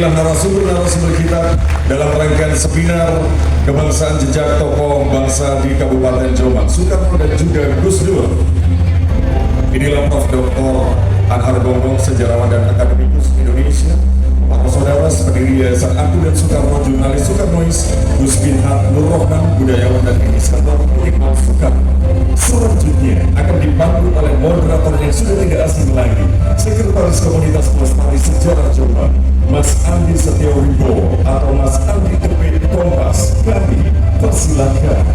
Inilah narasumber-narasumber kita dalam rangkaian seminar kebangsaan jejak tokoh bangsa di Kabupaten Jombang, Soekarno dan juga Gus Dur. Inilah Prof. Dr. Anhar Gonggong, sejarawan dan akademikus Indonesia. Para saudara, pendiri Yayasan Aku dan Soekarno, jurnalis Soekarnois, Gus Binhat Nur Rohman, budayawan dan inisiator Iqbal Soekarno. Selanjutnya akan dipandu oleh moderator yang sudah tidak asing lagi, Sekretaris Komunitas Pelestari Sejarah Jombang, Mas Andi Setiawibowo atau Mas Andi Kepit Kompas. Kami persilakan.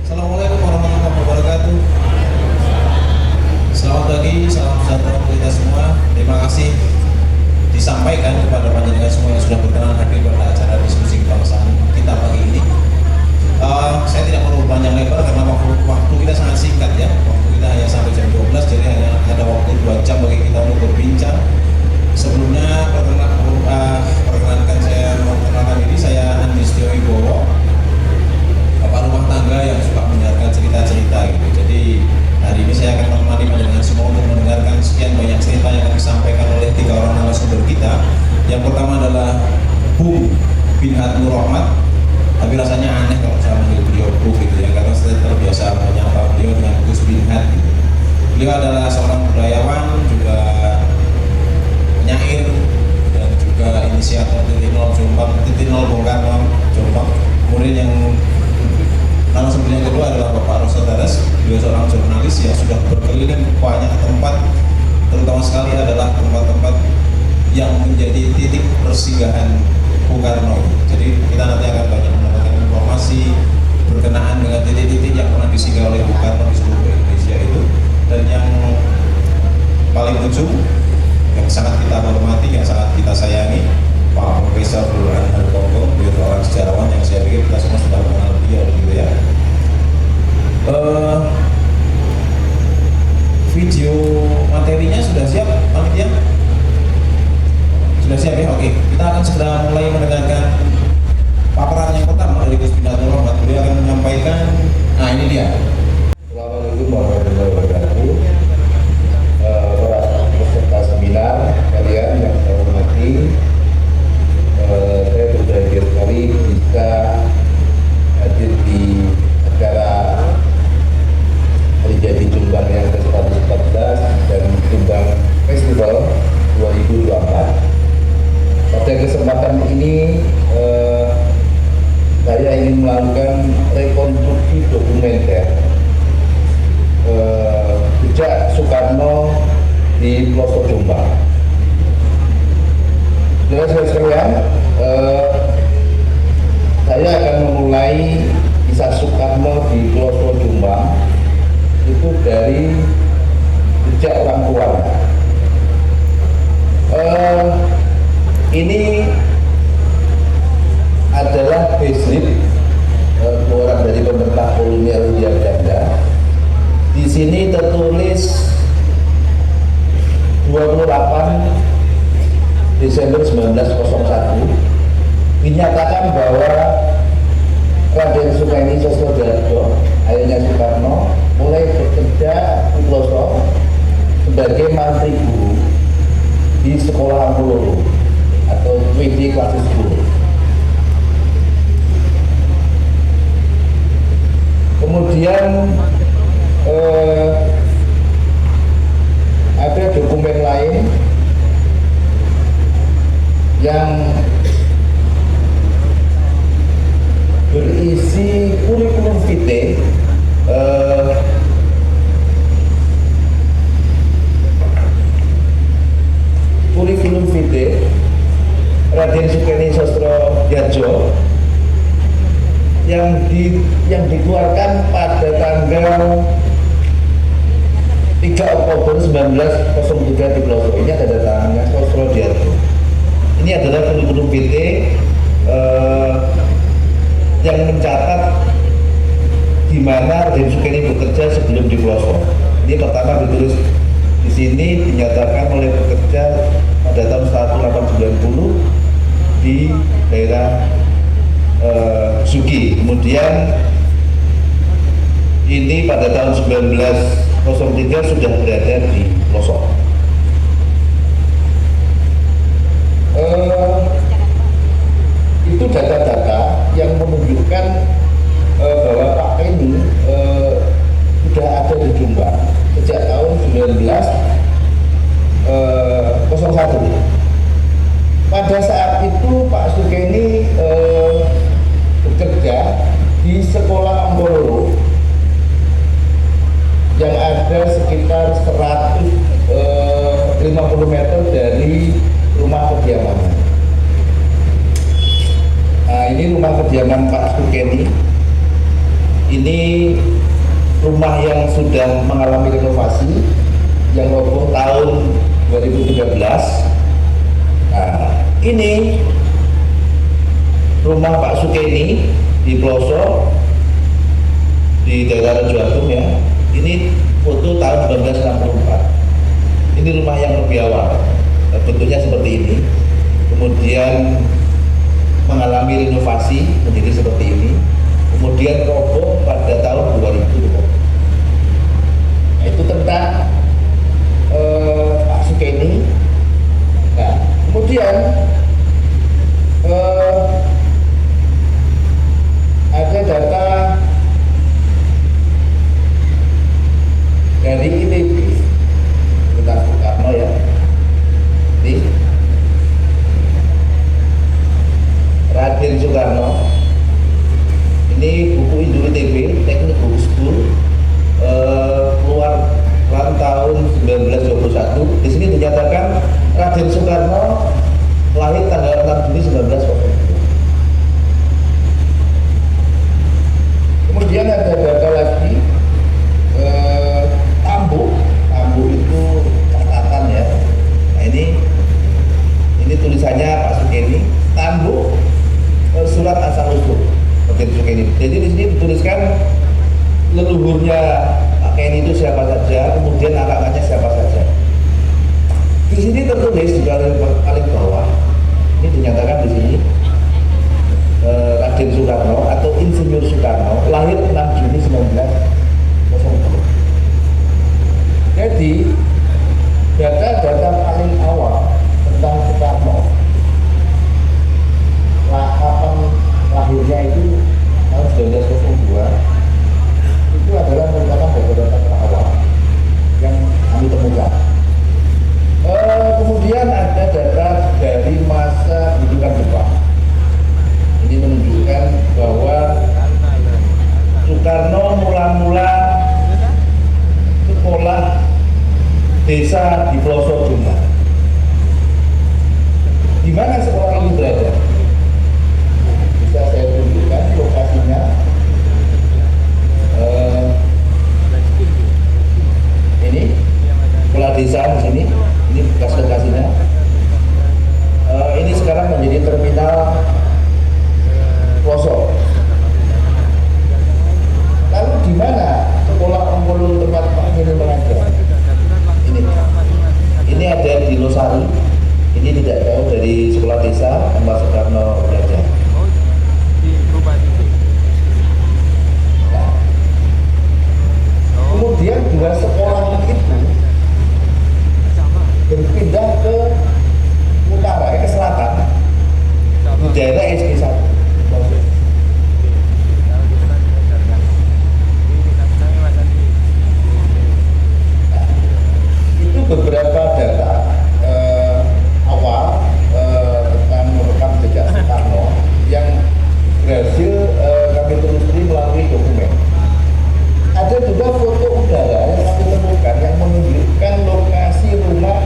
Assalamualaikum warahmatullahi wabarakatuh. Selamat pagi, salam sejahtera untuk kita semua. Terima kasih disampaikan kepada panjenengan semua yang sudah berkenan hadir pada acara diskusi kebangsaan kita pagi ini. Saya tidak perlu panjang lebar karena waktu kita sangat singkat ya. Waktu kita hanya sampai jam 12, jadi hanya ada waktu 2 jam bagi kita untuk berbincang. Sebelumnya perkenalkan saya memperkenalkan diri, saya Andi Setiawibowo, bapak rumah tangga yang suka mendengarkan cerita-cerita gitu. Jadi hari ini saya akan menemani panjenengan semua untuk mendengarkan sekian banyak cerita yang akan disampaikan oleh 3 orang narasumber kita. Yang pertama adalah Bung Binhat Nur Rohman, tapi rasanya aneh kalau saya manggil beliau Bu gitu ya, karena saya terbiasa menyapa beliau dengan Gus Binhat gitu. Beliau adalah seorang budayawan, juga penyair, dan juga inisiator titik nol Jombang, titik nol Bung Karno Jombang. Kemudian yang narasumber yang kedua adalah Bapak Rosa Daras. Beliau seorang jurnalis yang sudah berkeliling banyak tempat, terutama sekali adalah tempat-tempat yang menjadi titik persinggahan Bung Karno. Jadi kita nanti akan banyak mendapatkan informasi berkenaan dengan titik-titik yang pernah disinggah oleh Bung Karno di seluruh Indonesia itu. Dan yang paling ujung, yang sangat kita hormati, yang sangat kita sayangi, Pak Profesor Anhar Gonggong, beliau seorang sejarawan yang saya pikir kita semua sudah mengenal beliau gitu ya. Video materinya sudah siap, panitia? Sudah siap ya? Oke, kita akan segera mulai mendengarkan paparan yang pertama dari Gus Binhat Nur Rohman. Beliau akan menyampaikan, nah ini dia. Assalamualaikum warahmatullahi wabarakatuh. Para peserta seminar kalian yang saya hormati, saya berbahagia sekali bisa hadir di acara Hari Jadi Jombang yang ke-114 dan Jombang Festival 2024. Pada kesempatan ini saya ingin melakukan rekonstruksi dokumenter jejak Soekarno di pelosok Jombang. Saudara-saudara sekalian, saya akan memulai kisah Soekarno di pelosok Jombang itu dari jejak orang tuanya. Ini adalah payslip keluaran dari pemerintah kolonial Hindia Belanda. Di sini tertulis 28 Desember 1901 dinyatakan bahwa Raden Sukaini Sosrodjarjo, ayahnya Soekarno, mulai bekerja di pelosok sebagai mantri guru di sekolah Mululu atau WD Klasis Guru. Kemudian ada dokumen lain yang berisi kurikulum vitae Raden Sukaini Sosrodjarjo yang dikeluarkan pada tanggal 3 Oktober 1903 di pelosok. Ini ada tangannya Sosrodjarjo. Ini adalah kurikulum vitae yang mencatat di mana Raden Sukaini bekerja sebelum di pelosok. Ini pertama ditulis di sini, dinyatakan oleh bekerja pada tahun 1890 di daerah Sugi. Kemudian ini pada tahun 1903 sudah berada di pelosok. Itu data-data yang menunjukkan bahwa Pak Kenny sudah ada di Jombang sejak tahun 1901. Pada saat itu Pak Sukeni bekerja di sekolah Amboloro yang ada sekitar 150 meter dari rumah kediamannya. Nah, ini rumah kediaman Pak Sukeni. Ini rumah yang sudah mengalami renovasi, yang roboh tahun 2013. Nah, ini rumah Pak Sukeni di pelosok di daerah Raja Agung ya. Ini foto tahun 1964. Ini rumah yang lebih awal, bentuknya seperti ini. Kemudian mengalami renovasi menjadi seperti ini. Kemudian roboh pada tahun 2000. Nah, itu tentang Pak Sukeni. Nah, kemudian ada data dari ITB tentang Soekarno ya. Ini Raden Soekarno. Ini buku Indo ITB, Teknik Book School, keluar tahun 1921. Di sini dinyatakan Raden Soekarno lahir tanggal 6 Juni 1920. Kemudian ada data lagi Tambu itu catatan ya. Nah, ini tulisannya Pak Sukeni. Tambu surat asal usul Raden Sukeni. Jadi di sini dituliskan leluhurnya Pak Kenny itu siapa saja, kemudian anak-anaknya siapa saja. Di sini tertulis di paling bawah, ini dinyatakan di sini Raden Soekarno atau Insinyur Soekarno lahir 6 Juni 1900. Jadi data-data paling awal tentang Soekarno, kapan lahirnya itu tahun 1902, itu adalah merupakan data-data terawal yang kami temukan. Kemudian ada data dari masa pendidikan Jepang. Ini menunjukkan bahwa Soekarno mula-mula sekolah desa di pelosok Jombang. Di mana sekolah ini berada? Bisa saya tunjukkan lokasinya. Ini sekolah desa di sini. Ini bekas lokasinya. Ini sekarang menjadi terminal pelosok. Lalu di mana sekolah Amboloro tempat Pak Kenny mengajar? Ini ada di Losari. Ini tidak jauh dari sekolah desa tempat Soekarno belajar. Nah, kemudian dua sekolah itu berpindah ke utara, ke selatan, di daerah SD1. Itu beberapa data awal tentang rekam jejak Soekarno yang berhasil kami telusuri melalui dokumen. Ada juga foto udara yang kami temukan yang menunjukkan lokasi rumah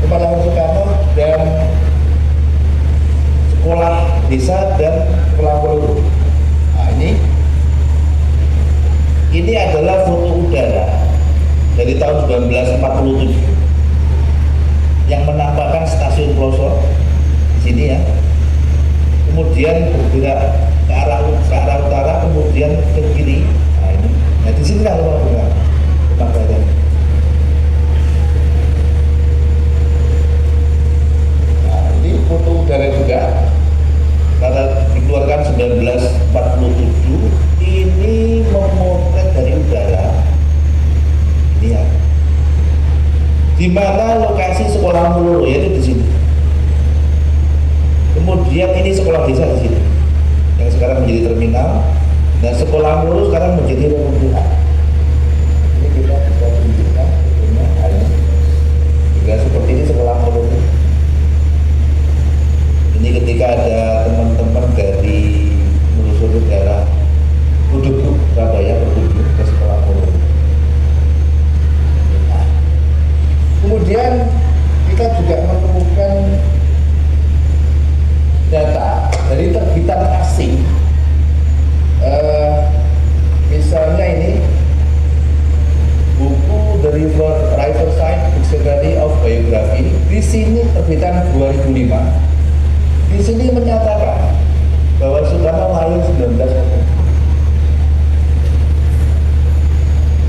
Kepala Soekarno dan sekolah desa dan sekolah Amboloro. Nah, ini adalah foto udara dari tahun 1947 yang menampakkan stasiun pelosok di sini ya. Kemudian bergerak ke arah utara, kemudian ke kiri. Nah, ini. Nah, di sini lah rumah berada. Nah, ini foto udara juga karena dikeluarkan 1947. Ini memotret dari udara. Ini ya. Di mana lokasi sekolah Amboloro yaitu di sini. Kemudian ini sekolah desa di sini, yang sekarang menjadi terminal. Dan sekolah Muru sekarang menjadi reruntuhan. Ini kita bisa tunjukkan sebetulnya ini juga seperti ini sekolah Muru. Ini ketika ada teman-teman dari menelusuri daerah Kudus Surabaya berkunjung ke sekolah Muru. Nah, kemudian kita juga menemukan data dari terbitan asing. Misalnya ini buku The Riverside Dictionary of Biography, di sini terbitan 2005. Di sini menyatakan bahwa Soekarno lahir 1940.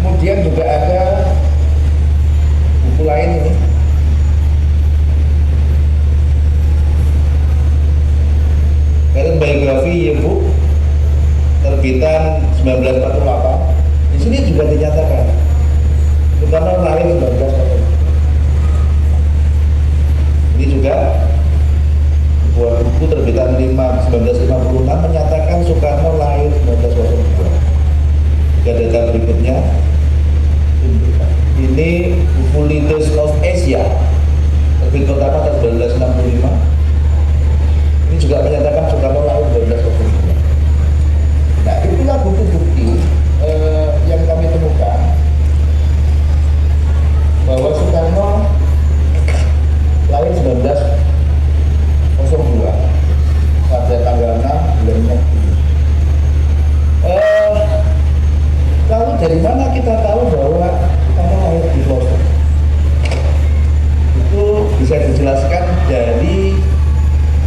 Kemudian juga ada buku lain ini. Biografi Yearbook terbitan 1948. Di sini juga dinyatakan Soekarno lahir 1940. Ini juga sebuah buku terbitan 1956 menyatakan Soekarno lahir 1902. Juga data berikutnya ini buku Leaders of Asia terbit pertama tahun 1965. Ini juga menyatakan Soekarno lahir 1902. Nah, itulah bukti-bukti yang kami temukan bahwa Soekarno lahir 1902 pada tanggal 6 bulan Juli. Lalu dari mana kita tahu bahwa Soekarno lahir di Pelosok? Itu bisa dijelaskan dari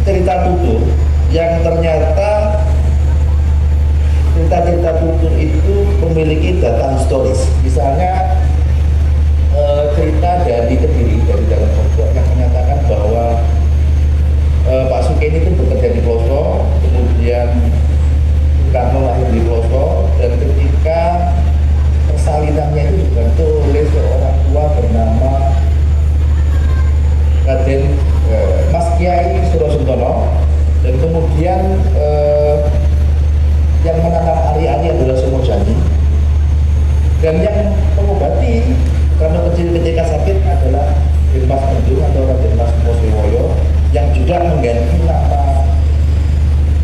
cerita tutur yang ternyata cerita-cerita tutur itu memiliki data historis. Misalnya cerita dari Kediri, dari dalam pokok yang menyatakan bahwa Pak Sukeni itu bekerja di Pelosok, kemudian Soekarno lahir di Pelosok, dan ketika persalinannya itu dibantu oleh seorang tua bernama Raden Mas Kiai Surosuntono, dan kemudian yang menanam ari-ari adalah Sumojani, dan yang mengobati karena kecil ketika sakit adalah Dimas Pendung atau Raden Mas Mosriwoyo, yang juga mengganti nama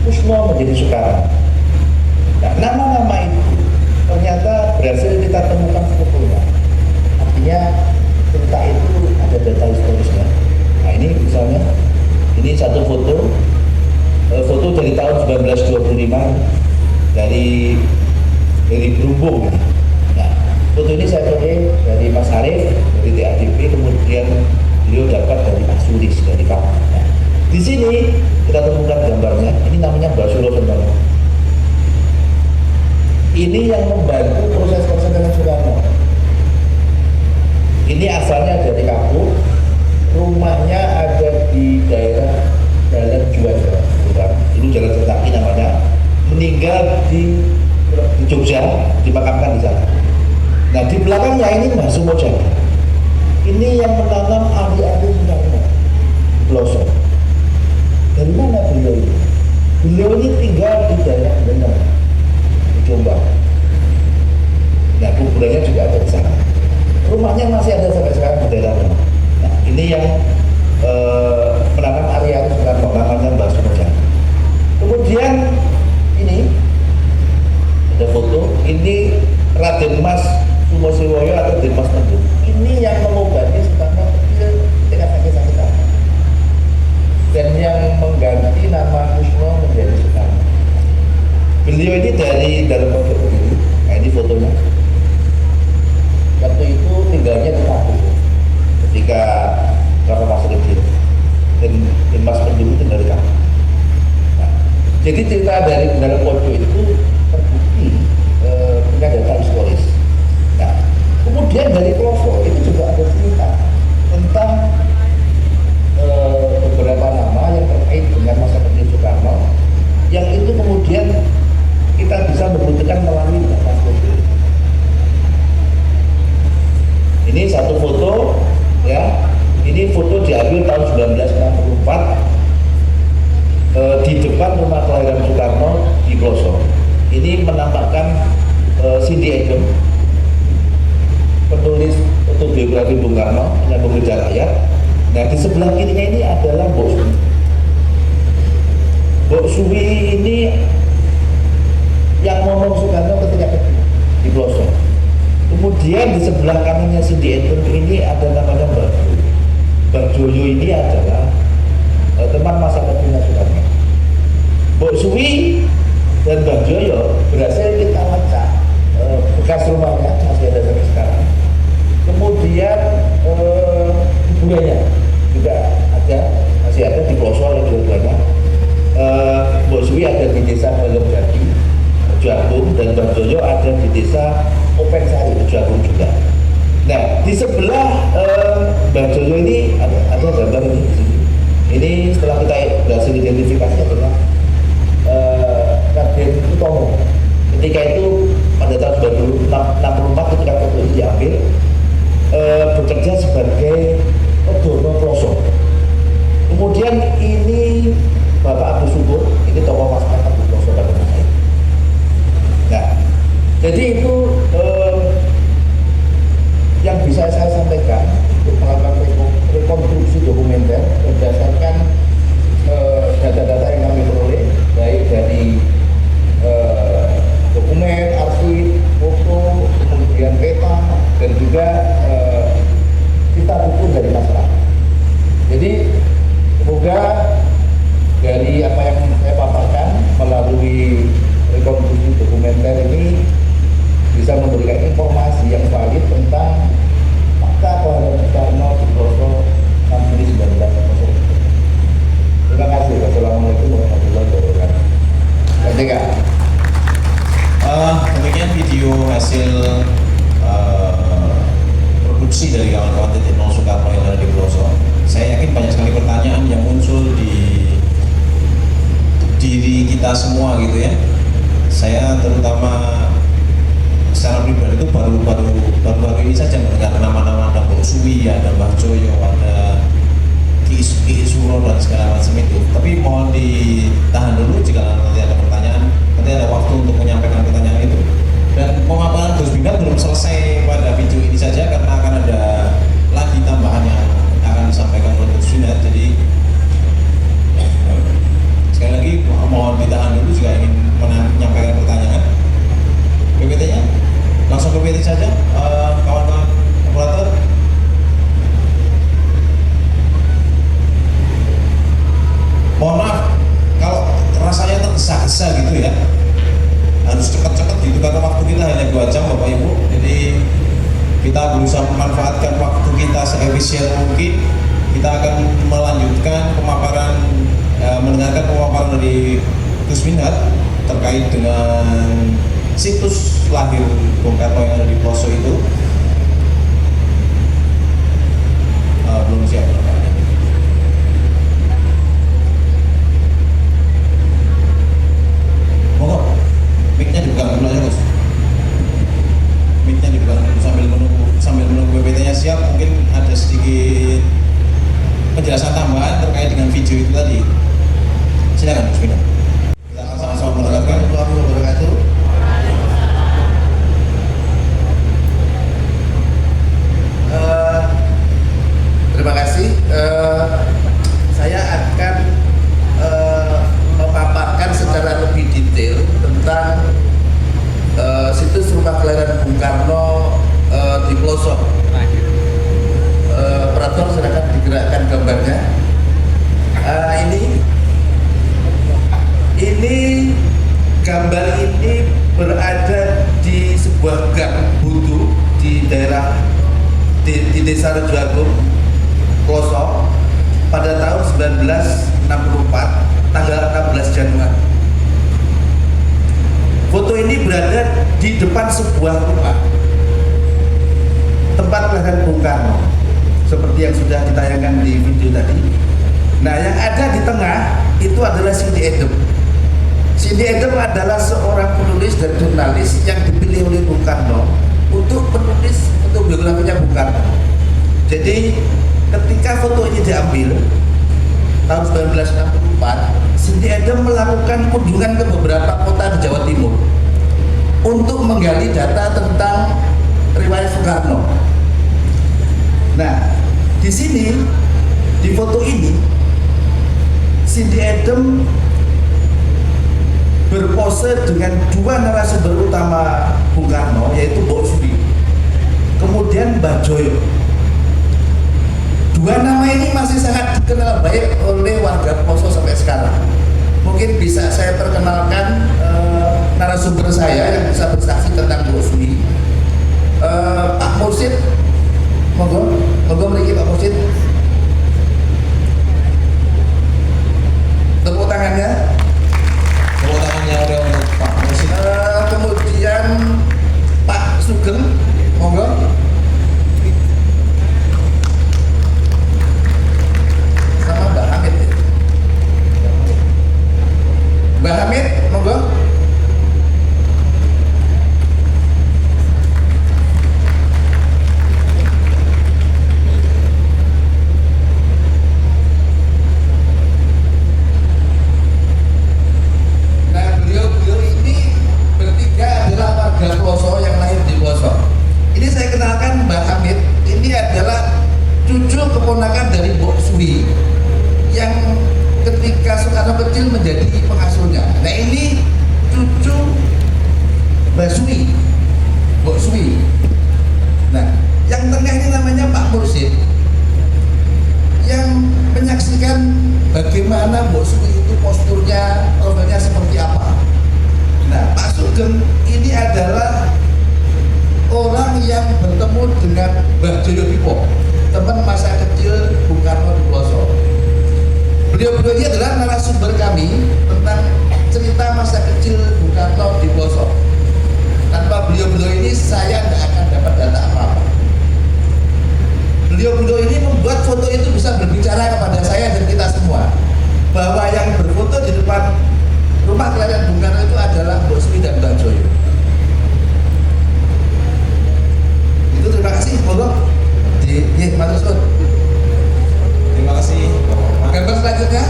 Kusno menjadi Soekarno. Nah, nama-nama itu ternyata berhasil kita temukan sebetulnya. Artinya cerita itu ada data historisnya. Nah, ini misalnya, ini satu foto dari tahun 1925 dari Berumbung. Nah, foto ini saya peroleh dari Mas Arif, dari TADP, kemudian beliau dapat dari Pak Sulis, dari Pak. Nah, di sini kita temukan gambarnya. Ini namanya Mbak Surosuntono. Ini yang membantu proses persalinan Soekarno. Ini asalnya dari Kapuk. Rumahnya ada di daerah Jalan Juanda, bukan? Itu Jalan Setaki namanya. Meninggal di Jogja, dimakamkan di sana. Nah, di belakangnya ini Mbah Sumojani. Ini yang menanam ari-ari Soekarno, Pelosok. Dari mana beliau ini? Beliau ini tinggal di daerah Bener, di Jombang. Nah, kuburannya juga ada di sana. Rumahnya masih ada sampai sekarang di daerah Bener. Nah, ini yang menanam ari-ari Soekarno, namanya Mbah Sumojani. Kemudian ini ada foto, ini Raden Mas Sumosriwoyo atau Dimas Pendung. Ini yang mengobati Soekarno kecil dengan sakit-sakitan, dan yang mengganti nama Kusno menjadi Soekarno. Beliau ini dari dalam pondok begini. Nah, ini fotonya. Waktu itu tinggalnya di Kapuk ketika karena masih kecil, dan Dimas Pendung itu dari Kapuk. Nah, jadi cerita dari dalam pondok itu terbukti punya data historis. Nah, kemudian dari Pelosok itu juga ada cerita tentang beberapa nama yang terkait dengan masa kecil Soekarno, yang itu kemudian kita bisa membuktikan melalui data foto. Ini satu foto, ya. Ini foto diambil tahun 1964. di depan rumah kelahiran Soekarno di Ploso ini menampakkan Cindy Edem, penulis autobiografi Bung Karno, menyambung lidah rakyat. Nah, di sebelah kirinya ini adalah Mbok Suwi. Mbok Suwi ini yang ngomong Soekarno ketika kecil di Ploso. Kemudian di sebelah kanannya Cindy Edem ini ada namanya Mbak Joyo. Mbak Joyo ini adalah teman masa kecilnya Soekarno. Mbok Suwi dan Mbak Joyo berhasil kita lacak bekas rumahnya, masih ada sampai sekarang. Kemudian kuburannya juga ada, masih ada di Ploso oleh dua-duanya. Mbok Suwi ada di desa Balongjati, Jagung, dan Mbak Joyo ada di desa Opensari, Jagung juga. Nah, di sebelah Mbak Joyo ini ada gambar ini di sini. Ini setelah kita berhasil identifikasi adalah Raden Utomo. Ketika itu pada tahun 1964 ketika foto ini diambil, bekerja sebagai Dono Ploso. Kemudian ini Bapak Agus Subur, ini tokoh masyarakat di Ploso pada masa itu. Nah, jadi itu yang bisa saya sampaikan untuk melakukan rekonstruksi dokumenter berdasarkan data-data yang kami peroleh, baik dari dokumen, arsip, foto, kemudian peta, dan juga kita buku dari masyarakat. Jadi semoga dari apa yang saya paparkan melalui rekonstruksi dokumenter ini bisa memberikan informasi yang valid tentang fakta kelahiran Soekarno di Ploso 6 Juli 1940. Terima kasih. Wassalamualaikum warahmatullahi wabarakatuh. Ketika demikian video hasil produksi dari kawan-kawan titik nol Soekarno yang ada di Ploso. Saya yakin banyak sekali pertanyaan yang muncul di diri kita semua gitu ya. Saya terutama secara pribadi itu baru ini saja mendengar nama-nama, ada Mbok Suwi, ada Mbah Joyo, ada Ki Suro dan segala macam itu. Tapi mohon ditahan dulu jika nanti ada pertanyaan, nanti ada waktu untuk menyampaikan pertanyaan itu. Dan pemaparan Gus Binggar belum selesai pada video ini saja karena akan ada lagi tambahan yang akan disampaikan oleh Gus Binggar. Jadi sekali lagi mohon ditahan dulu jika ingin menyampaikan pertanyaan. PPT-nya langsung ke PPT saja, kawan-kawan operator. Mohon maaf kalau rasanya tergesa-gesa gitu ya, harus cepat-cepat gitu karena waktu kita hanya 2 jam Bapak Ibu. Jadi kita berusaha memanfaatkan waktu kita seefisien mungkin. Kita akan melanjutkan pemaparan, mendengarkan pemaparan dari Gus Binggar terkait dengan situs lahir Bung Karno yang ada di Ploso itu. Belum siap nampaknya. Monggo, mic-nya dibuka dulu aja Gus. Mic-nya dibuka dulu sambil menunggu PPT-nya siap. Mungkin ada sedikit penjelasan tambahan terkait dengan video itu tadi. Silakan Gus Binggar. Kita akan sama-sama mendengarkan. warahmatullahi wabarakatuh. Terima kasih. Saya akan memaparkan secara lebih detail tentang situs rumah kelahiran Bung Karno di Ploso. Operator silakan digerakkan gambarnya. Ini gambar ini berada di sebuah gang buntu di daerah di desa Rejoagung, Ploso pada tahun 1964 tanggal 16 Januari. Foto ini berada di depan sebuah rumah tempat kelahiran Bung Karno seperti yang sudah ditayangkan di video tadi. Nah, yang ada di tengah itu adalah Cindy Edem. Cindy Edem adalah seorang penulis dan jurnalis yang dipilih oleh Bung Karno untuk menulis autobiografinya Bung Karno. Jadi ketika foto ini diambil tahun 1964 Cindy Adams melakukan kunjungan ke beberapa kota di Jawa Timur untuk menggali data tentang riwayat Soekarno. Nah, di sini di foto ini Cindy Adams berpose dengan dua narasumber utama Bung Karno, yaitu Mbok Suri, kemudian Mbah Joyo. Dua nama ini masih sangat dikenal baik oleh warga Poso sampai sekarang. Mungkin bisa saya perkenalkan narasumber saya yang bisa bersaksi tentang Mbok Suri. Pak Mursid, monggo mriki Pak Mursid. Tepuk tangannya. Tepuk tangannya udah untuk Pak Mursid. Kemudian Pak Sugeng, monggo. Sama Mbak Hamid. Mbak Hamid, monggo. Keponakan dari Mbok Suri yang ketika Soekarno kecil menjadi pengasuhnya. Nah, ini cucu Mbak Suri, Mbok Suri. Nah, yang tengah ini namanya Pak Mursid yang menyaksikan bagaimana Mbok Suri itu posturnya, profilnya seperti apa. Nah, Pak Sugeng ini adalah orang yang bertemu dengan Mbah Joyo Dipo, teman masa kecil Bung Karno di Ploso. Beliau-beliau ini adalah narasumber kami tentang cerita masa kecil Bung Karno di Ploso. Tanpa beliau-beliau ini saya tidak akan dapat data apa-apa. Beliau-beliau ini membuat foto itu bisa berbicara kepada saya dan kita semua bahwa yang berfoto di depan rumah kelahiran Bung Karno itu adalah Mbok Suri dan Mbah Joyo. Itu terima kasih, monggo. Terima kasih. Gambar selanjutnya.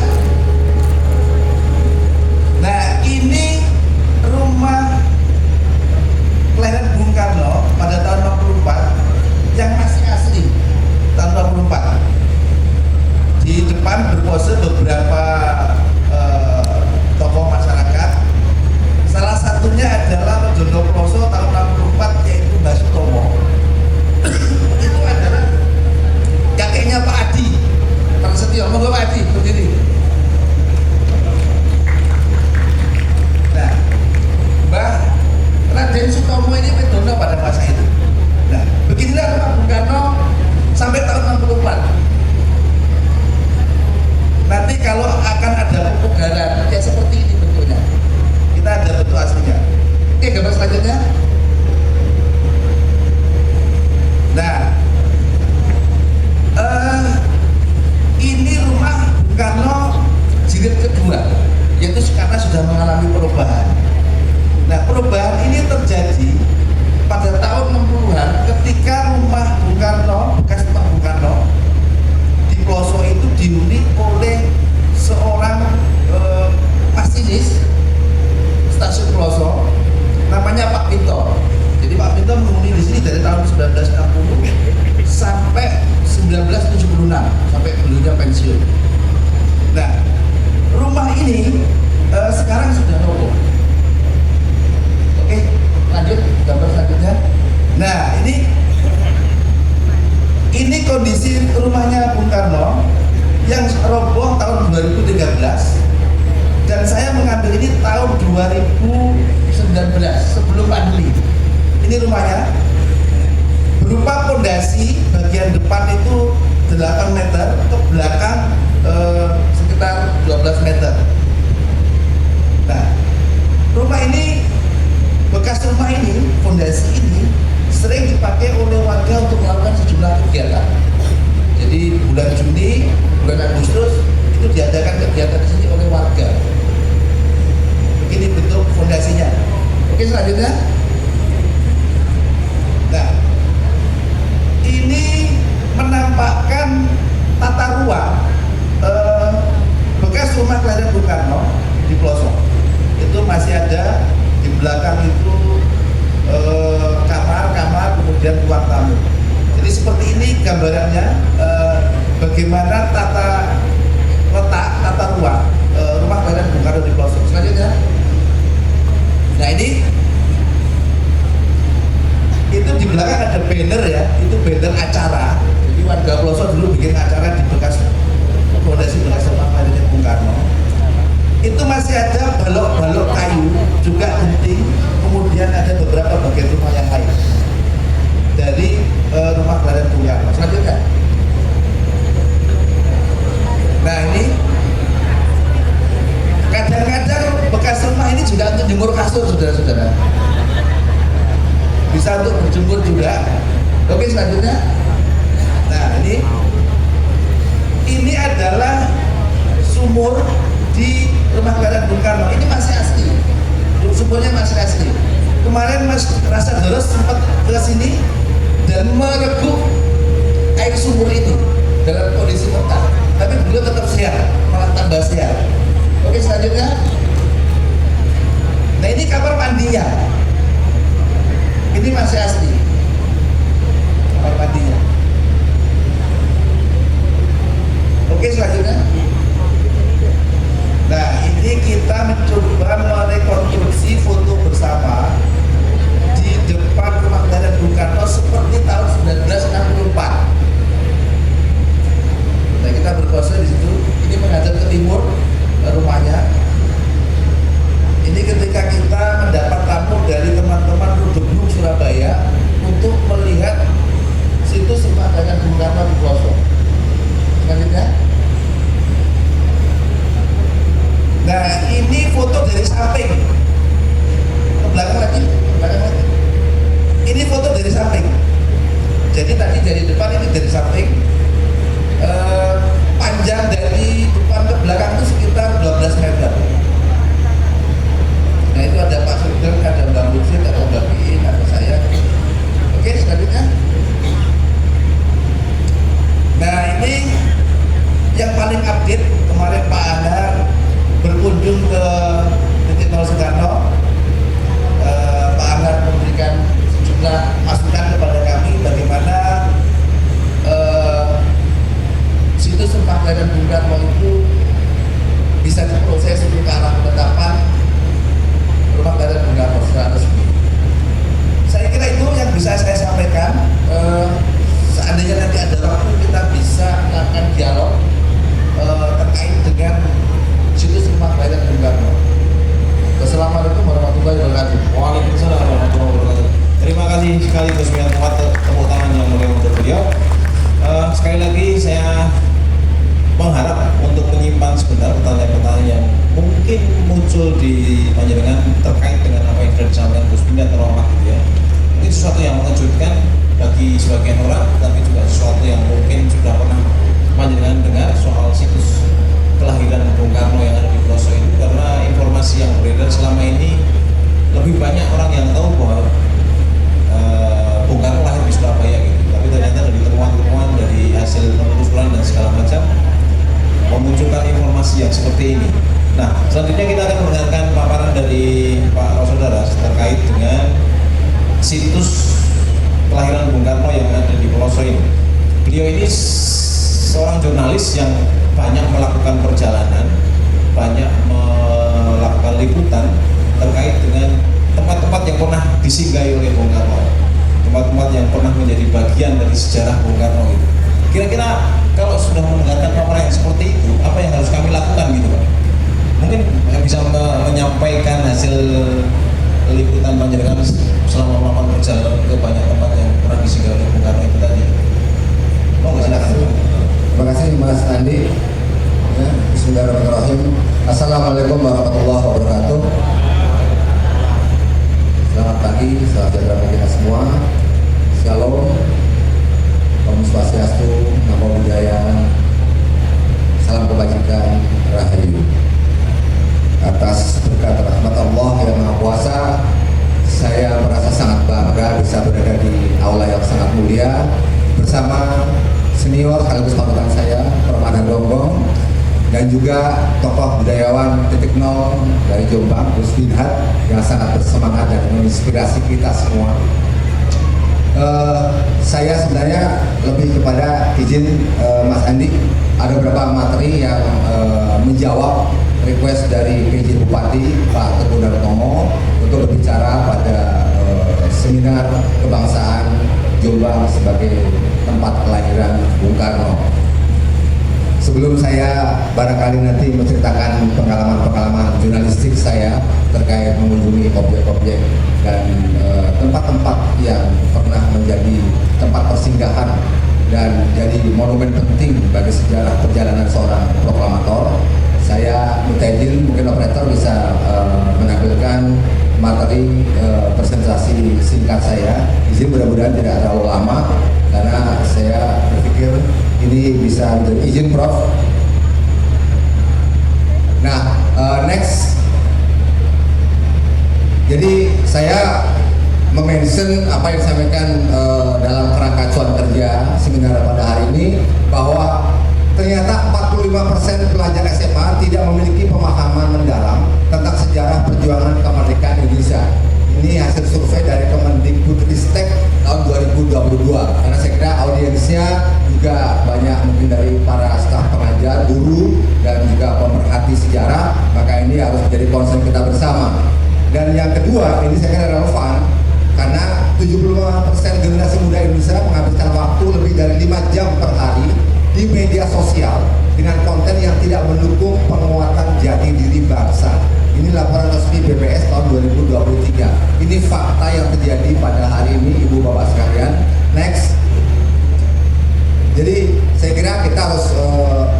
Nah, ini rumah kelahiran Bung Karno pada tahun 64 yang masih asli tahun 64. Di depan berpose beberapa tokoh masyarakat. Salah satunya adalah Jono Ploso tahun 64, yaitu Mbah Sutomo. Itu adalah kakeknya Pak Adi Prasetyo. Monggo Pak Adi berdiri. Nah, Mbah Raden Sutomo ini pedono pada masa itu. Nah, beginilah rumah Bung Karno sampai tahun 64. Nanti kalau akan ada pemugaran ya seperti ini bentuknya. Kita ada bentuk aslinya. Oke, gambar selanjutnya. Nah, ini rumah Bung Karno jilid kedua, yaitu karena sudah mengalami perubahan. Nah, perubahan ini terjadi pada tahun 60-an ketika rumah Bung Karno, bekas rumah Bung Karno di Ploso itu dihuni oleh seorang masinis stasiun Ploso, namanya Pak Pinto. Jadi Pak Pinto menghuni di sini dari tahun 1960 sampai 1976, sampai beliau pensiun. Nah, rumah ini sekarang sudah roboh. Oke, lanjut gambar selanjutnya. Nah, ini kondisi rumahnya Bung Karno yang roboh tahun 2013, dan saya mengambil ini tahun 2019 sebelum pandemi. Ini rumahnya berupa pondasi bagian depan itu 8 meter, ke belakang sekitar 12 meter. Nah, rumah ini, bekas rumah ini, pondasi ini sering dipakai oleh warga untuk melakukan sejumlah kegiatan. Jadi bulan Juni, bulan Agustus itu diadakan kegiatan di sini oleh warga. Ini bentuk fondasinya. Oke, selanjutnya. Nah, ini menampakkan tata ruang bekas rumah kelahiran gambarannya bagaimana tata letak, tata ruang rumah kelahiran Bung Karno di pelosok. Selanjutnya, nah ini itu di belakang ada banner ya, itu banner acara. Jadi warga pelosok dulu bikin acara di bekas fondasi bekas rumah kelahiran Bung Karno. Itu masih ada balok-balok kayu juga genting, kemudian ada beberapa bagian rumah yang lain dari rumah kelahiran Bung Karno. Selanjutnya, nah ini kadang-kadang bekas rumah ini juga untuk jemur kasur, saudara-saudara, bisa untuk berjemur juga. Oke, selanjutnya, nah ini adalah sumur di rumah kelahiran Bung Karno. Ini masih asli, sumurnya masih asli. Kemarin Mas Rasa Doros sempat ke sini dan merebut air sumur ini dalam kondisi mentah, tapi beliau tetap siap, malah tambah siap. Oke, selanjutnya, nah ini kamar mandinya, ini masih asli kamar mandinya. Oke, selanjutnya, nah ini kita mencoba merekonstruksi foto bersama di depan rumah kelahiran Bung Karno seperti tahun 1964. Nah, kita berpose di situ. Ini menghadap ke timur rumahnya. Ini ketika kita mendapat tamu dari teman-teman Rudebung Surabaya untuk melihat situs rumah kelahiran Bung Karno di pelosok. Selanjutnya, nah ini foto dari samping. Ke belakang lagi, Ini foto dari samping. Jadi tadi dari depan, ini dari samping. Panjang dari depan ke belakang itu sekitar 12 meter. Nah itu ada Pak Sugeng, ada Mbak Mursid, ada Mbak Biin, ada saya. Oke, selanjutnya. Nah ini yang paling update, kemarin Pak Anar berkunjung ke titik nol Soekarno. Pak Anar memberikan sejumlah masukan kepada kami bagaimana situs rumah kelahiran Bung Karno itu bisa diproses untuk ke arah penetapan rumah kelahiran Bung Karno secara resmi. Saya kira itu yang bisa saya sampaikan. Seandainya nanti ada waktu, kita bisa melakukan dialog terkait dengan situs rumah kelahiran Bung Karno. Wassalamualaikum warahmatullahi wabarakatuh. Waalaikumsalam warahmatullahi wabarakatuh. Terima kasih sekali Gus Mian, tepuk tangan yang mulia untuk beliau. Sekali lagi saya mengharap untuk menyimpan sebentar pertanyaan-pertanyaan yang mungkin muncul di panjenengan terkait dengan apa yang sudah disampaikan Gus Mian terhormat gitu ya. Mungkin sesuatu yang mengejutkan bagi sebagian orang, tapi juga sesuatu yang mungkin sudah pernah panjenengan dengar soal situs kelahiran Bung Karno yang ada di pelosok itu, karena informasi yang beredar selama ini lebih banyak orang yang tahu bahwa Bung Karno lahir di Surabaya gitu, tapi ternyata dari temuan-temuan dari hasil penelusuran dan segala macam memunculkan informasi yang seperti ini. Nah, selanjutnya kita akan mendengarkan paparan dari Pak Saudara terkait dengan situs kelahiran Bung Karno yang ada di pelosok ini. Beliau ini seorang jurnalis yang banyak melakukan perjalanan, banyak melakukan liputan terkait dengan tempat-tempat yang pernah disinggahi oleh Bung Karno, tempat-tempat yang pernah menjadi bagian dari sejarah Bung Karno itu. Kira-kira kalau sudah mendengarkan paparan yang seperti itu, apa yang harus kami lakukan gitu Pak? Mungkin bisa menyampaikan hasil liputan panjenengan selama melakukan perjalanan ke banyak tempat yang pernah disinggahi oleh Bung Karno itu tadi. Monggo silakan. Terima kasih Mas Andi. Ya, Bismillahirrahmanirrahim. Assalamualaikum warahmatullahi wabarakatuh. Selamat pagi, salam sejahtera bagi kita semua. Shalom, Om Swastiastu, Namo Buddhaya, salam kebajikan, Rahayu. Atas berkat rahmat Allah yang Maha Kuasa, saya merasa sangat bangga bisa berada di aula yang sangat mulia bersama senior sekaligus panutan saya, Permana Gonggong, dan juga tokoh budayawan titik nol dari Jombang, Gus Binhat, yang sangat bersemangat dan menginspirasi kita semua. Saya sebenarnya lebih kepada izin Mas Andi, ada beberapa materi yang menjawab request dari PJ Bupati Pak Teguh Dartono untuk berbicara pada seminar kebangsaan Jombang sebagai tempat kelahiran Bung Karno. Sebelum saya barangkali nanti menceritakan pengalaman-pengalaman jurnalistik saya terkait mengunjungi objek-objek dan tempat-tempat yang pernah menjadi tempat persinggahan dan jadi monumen penting bagi sejarah perjalanan seorang proklamator, saya minta izin mungkin operator bisa menampilkan materi presentasi singkat saya. Izin mudah-mudahan tidak terlalu lama karena saya berpikir ini bisa menjadi izin Prof. Nah, next. Jadi saya mention apa yang disampaikan dalam kerangka cuan kerja seminar pada hari ini, bahwa ternyata 45% pelajar SMA tidak memiliki pemahaman mendalam tentang sejarah perjuangan kemerdekaan Indonesia. Ini hasil survei dari Kemendikbudristek tahun 2022. Karena saya kira audiensnya juga banyak mungkin dari para staf pengajar, guru, dan juga pemerhati sejarah, maka ini harus menjadi concern kita bersama. Dan yang kedua, ini saya kira relevan karena 75% generasi muda Indonesia menghabiskan waktu lebih dari 5 jam per hari di media sosial dengan konten yang tidak mendukung penguatan jati diri bangsa. Ini laporan resmi BPS tahun 2023. Ini fakta yang terjadi pada hari ini, Ibu Bapak sekalian. Next. Jadi saya kira kita harus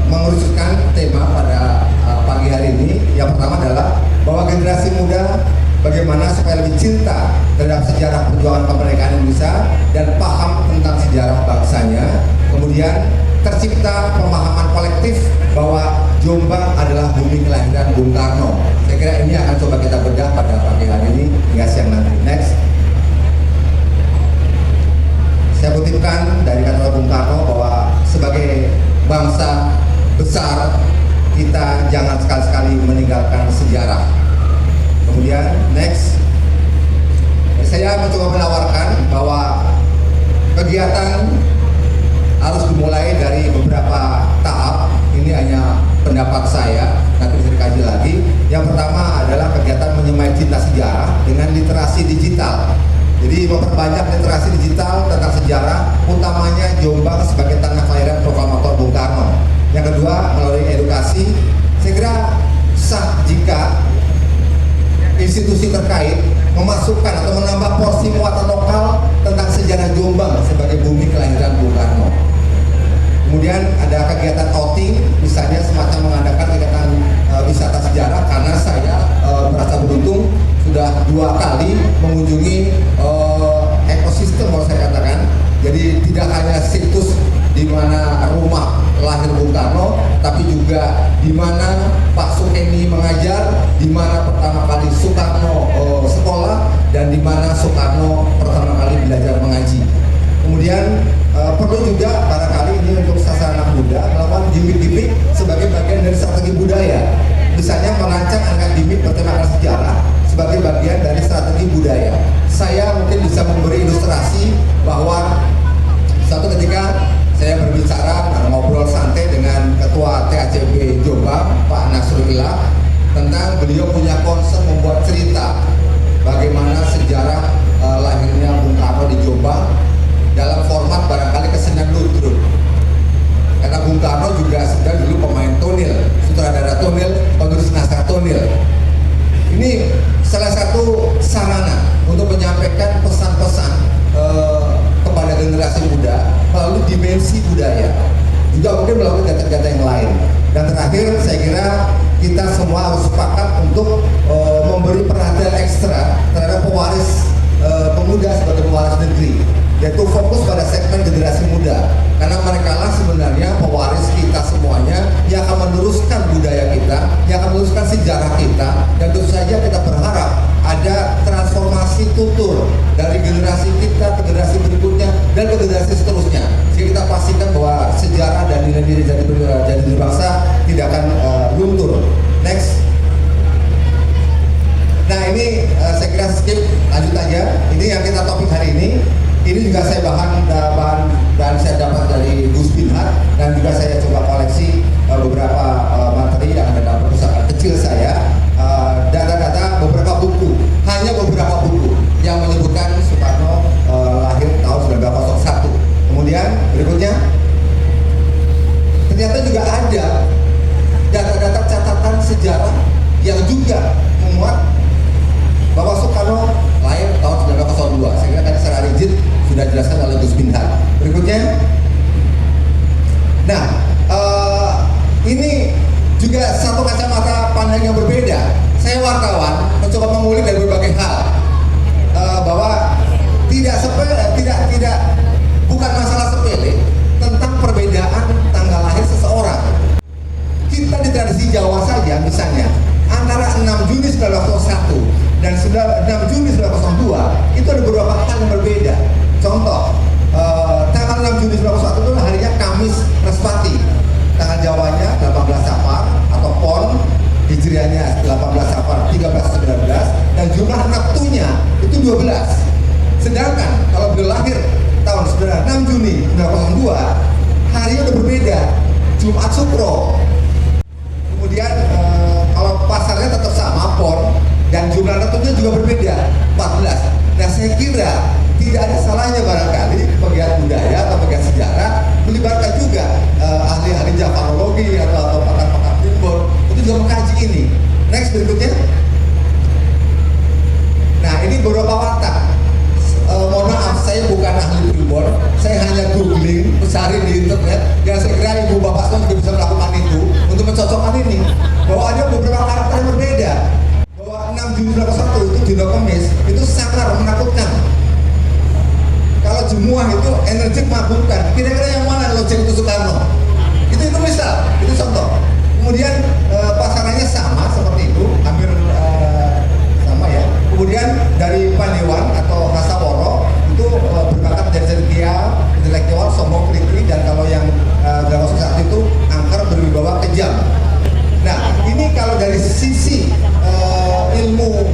mengerucutkan tema pada pagi hari ini. Yang pertama adalah bahwa generasi muda bagaimana supaya lebih cinta terhadap sejarah perjuangan kemerdekaan Indonesia dan paham tentang sejarah bangsanya. Kemudian tercipta pemahaman kolektif bahwa Jombang adalah bumi kelahiran Bung Karno. Saya kira ini akan coba kita bedah pada pagi hari ini hingga siang nanti. Next. Saya kutipkan dari kata Bung Karno bahwa sebagai bangsa besar kita jangan sekali-sekali meninggalkan sejarah. Kemudian next, saya mencoba menawarkan bahwa kegiatan harus dimulai dari beberapa tahap. Ini hanya pendapat saya, nanti bisa dikaji lagi. Yang pertama adalah kegiatan menyemai cinta sejarah dengan literasi digital. Jadi memperbanyak literasi digital tentang sejarah, utamanya Jombang sebagai tanah kelahiran proklamator Bung Karno. Yang kedua, melalui edukasi, saya kira sah jika institusi terkait memasukkan atau menambah porsi muatan lokal tentang sejarah Jombang sebagai bumi kelahiran Bung Karno. Kemudian ada kegiatan outing, misalnya semacam mengadakan kegiatan wisata sejarah, karena saya merasa beruntung sudah 2 kali mengunjungi ekosistem, kalau saya katakan. Jadi tidak hanya situs di mana rumah lahir Bung Karno, tapi juga di mana Pak Sukeni mengajar, di mana pertama kali Soekarno sekolah, dan di mana Soekarno pertama kali belajar mengaji. Kemudian perlu juga barangkali ini untuk sasaran anak muda melakukan gimmick-gimmick sebagai bagian dari strategi budaya. Misalnya merancang akademik bertemakan sejarah sebagai bagian dari strategi budaya. Saya mungkin bisa memberi ilustrasi bahwa suatu ketika saya berbicara ngobrol santai dengan Ketua TACB Jombang, Pak Nasrullah, tentang beliau punya concern membuat cerita bagaimana sejarah lahirnya Bung Karno di Jombang dalam format barangkali kesenian ludruk. Karena Bung Karno juga sudah dulu pemain tonil, sutradara tonil, penulis naskah tonil. Ini salah satu sarana untuk menyampaikan pesan-pesan kepada generasi muda melalui dimensi budaya. Juga mungkin melalui data-data yang lain. Dan terakhir, saya kira kita semua harus sepakat untuk memberi perhatian ekstra terhadap pewaris pemuda sebagai pewaris negeri, yaitu fokus pada segmen generasi muda, karena mereka lah sebenarnya pewaris kita semuanya yang akan meneruskan budaya kita, yang akan meneruskan sejarah kita, dan tentu saja kita berharap ada transformasi tutur dari generasi kita ke generasi berikutnya dan ke generasi seterusnya, sehingga kita pastikan bahwa sejarah dan nilai-nilai jadi diri bangsa tidak akan luntur. Next. Nah ini saya kira skip, lanjut aja. Ini yang kita topik hari ini. ini juga saya bahan dan saya dapat dari Gus Binhat, dan juga saya coba koleksi beberapa materi yang ada dalam perpustakaan kecil saya, data-data beberapa buku, hanya beberapa buku yang menyebutkan Soekarno lahir tahun 1901. Kemudian berikutnya, ternyata juga ada data-data catatan sejarah yang juga memuat bahwa Soekarno lahir tahun 1902. Saya kira tadi secara rigid sudah dijelaskan oleh Gus Binhat. Berikutnya, nah ini juga satu kacamata pandang yang berbeda. Saya wartawan mencoba mengulik dari berbagai hal, bahwa bukan masalah sepele tentang perbedaan tanggal lahir seseorang. Kita di tradisi Jawa saja misalnya, antara 6 Juni 1901 dan 6 Juni 1902 itu ada beberapa hal yang berbeda. Contoh, tanggal 6 Juni 1901 itu harinya Kamis Respati, tanggal Jawanya 18 Safar atau Pon, Hijriahnya 18 Safar 1319, dan jumlah Neptunya itu 12. Sedangkan kalau beliau lahir tahun 6 Juni 1902, harinya udah berbeda, Jumat Sukro. Kemudian kalau pasarnya tetap sama, Pon, dan jumlah Neptunya juga berbeda, 14. Nah, saya kira tidak ada salahnya barangkali pegiat budaya atau pegiat sejarah melibatkan juga ahli-ahli Japanologi atau pakar-pakar primbon untuk juga mengkaji ini. Next, berikutnya. Nah, ini beberapa watak. Mohon maaf, saya bukan ahli primbon, saya hanya googling, mencari di internet, yang saya kira ibu bapak semua juga bisa melakukan itu untuk mencocokkan ini, bahwa ada beberapa karakter yang berbeda. Bahwa 6 Juni 1901 itu Dino Kemis itu sangat menakutkan. Kalau Jemuah itu energik mengagumkan. Kira-kira yang mana lonceng itu Soekarno? Itu misal, itu contoh. Kemudian pasarannya sama seperti itu, hampir sama ya. Kemudian dari Pandewan atau Hasaworo itu berbakat dari cendekia, intelektual, sombong, kritik, dan kalau yang dalam saat itu angker, berwibawa, kejam. Nah, ini kalau dari sisi ilmu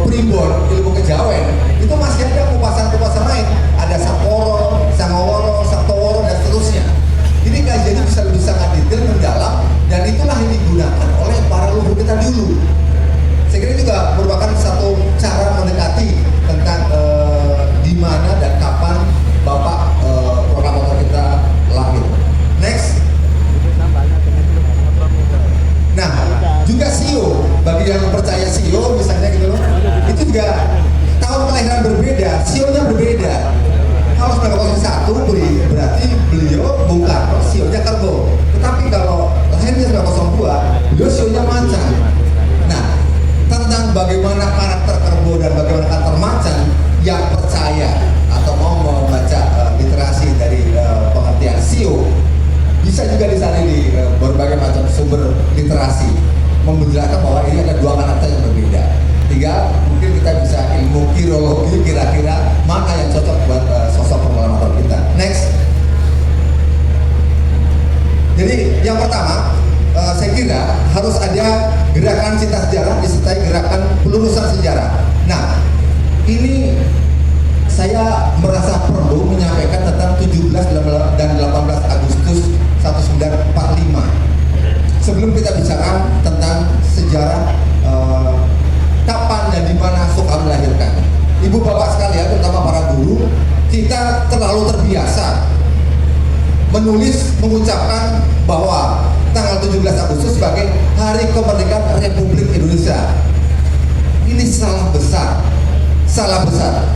primbon, ilmu kejawen, itu masih ada kupasan-kupasan lain. Ada Saporo, Sangoworo, Saptoworo, dan seterusnya. Ini kajiannya bisa lebih sangat detail, mendalam, dan itulah yang digunakan oleh para leluhur kita dulu. Saya kira juga merupakan satu cara mendekati tentang di mana dan kapan Bapak proklamator kita lahir. Next. Nah, juga Sio, bagi yang percaya Sio misalnya gitu loh, itu juga tahun kelahiran berbeda, Sionya berbeda. Kalau 1901 berarti beliau Bung Karno, Sionya Kerbo. Tetapi kalau lahirnya 1902, beliau Sionya Macan. Nah, tentang bagaimana karakter Kerbo dan bagaimana karakter Macan, yang percaya atau mau membaca literasi dari pengertian Sio, bisa juga disari di berbagai macam sumber literasi menjelaskan bahwa ini ada dua karakter yang berbeda. Tiga, mungkin kita bisa ilmu kirologi, kira-kira mana yang cocok buat sosok proklamator kita. Next. Jadi yang pertama, saya kira harus ada gerakan cinta sejarah disertai gerakan pelurusan sejarah. Nah, ini saya merasa perlu menyampaikan tentang 17 dan 18 Agustus 1945. Sebelum kita bicara tentang sejarah kapan dan di mana Soekarno dilahirkan, ibu bapak sekalian, terutama para guru, kita terlalu terbiasa menulis, mengucapkan bahwa tanggal 17 Agustus sebagai hari kemerdekaan Republik Indonesia. Ini salah besar, salah besar.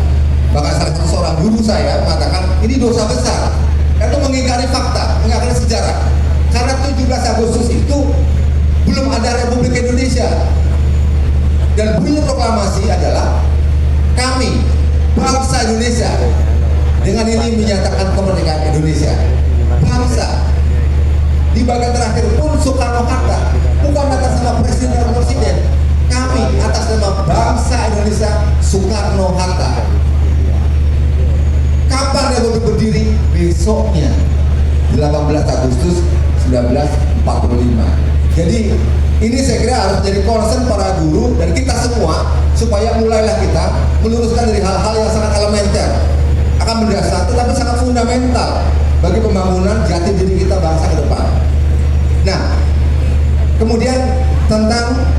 Bahkan salah satu seorang guru saya mengatakan ini dosa besar, itu mengingkari fakta, mengingkari sejarah. Karena 17 Agustus itu belum ada Republik Indonesia. Dan bunyi proklamasi adalah kami, bangsa Indonesia, dengan ini menyatakan kemerdekaan Indonesia. Bangsa. Di bagian terakhir pun Soekarno-Hatta, bukan atas nama presiden dan presiden, kami atas nama bangsa Indonesia, Soekarno-Hatta. Kapan Republik berdiri? Besoknya, 18 Agustus 1945. Jadi ini saya kira harus jadi concern para guru dan kita semua, supaya mulailah kita meluruskan dari hal-hal yang sangat elementer. akan mendasar tetapi sangat fundamental bagi pembangunan jati diri kita bangsa ke depan. Nah, kemudian tentang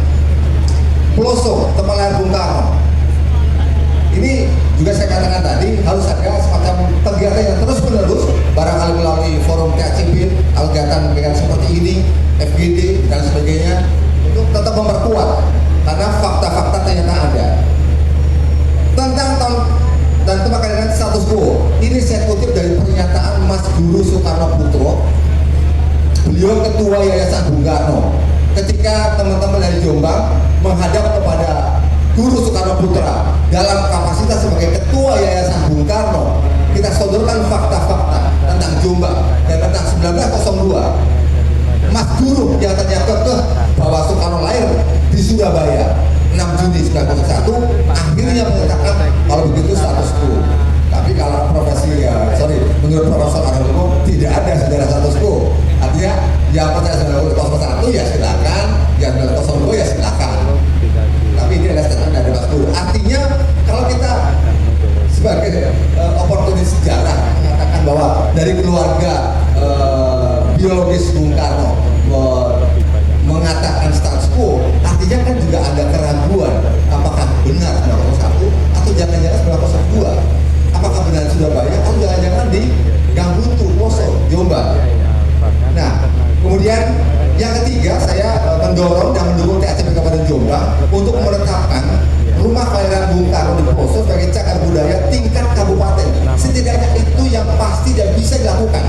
Peloso, tempat lahir Bung Karno. Ini juga saya katakan tadi harus ada semacam kegiatan yang terus menerus, barangkali melalui forum TACP, kegiatan seperti ini, FGD dan sebagainya, untuk tetap memperkuat karena fakta-fakta ternyata ada tentang dan kemakaian status quo. Ini saya kutip dari pernyataan Mas Guru Soekarno Putro, beliau ketua Yayasan Bung Karno, ketika teman-teman dari Jombang menghadap kepada Guru Soekarno Putra dalam kapasitas sebagai ketua Yayasan Bung Karno. Kita sodorkan fakta-fakta tentang Jombang dan tentang 1902. Mas Guru yang ternyata bahwa Soekarno lahir di Surabaya 6 Juni 1901 akhirnya menyatakan kalau begitu status quo. Tapi kalau menurut Profesor Arnoldo tidak ada sejarah status quo. Artinya yang percaya 1901 ya silakan, yang 1902 ya silakan. Tapi ini adalah statement dari Mas Guru. Artinya kalau kita sebagai oportunis sejarah mengatakan bahwa dari keluarga biologis Bung Karno mengatakan status quo, artinya kan juga ada keraguan apakah benar 1901 atau jangan-jangan 1902, apakah benar Surabaya atau jangan-jangan di Gambuntu, Poso, Jombang. Nah, kemudian yang ketiga saya mendorong dan mendukung TACP Kabupaten Jombang untuk menetapkan rumah kelahiran Bung Karno di Poso sebagai cagar budaya tingkat kabupaten. Setidaknya itu yang pasti dan bisa dilakukan.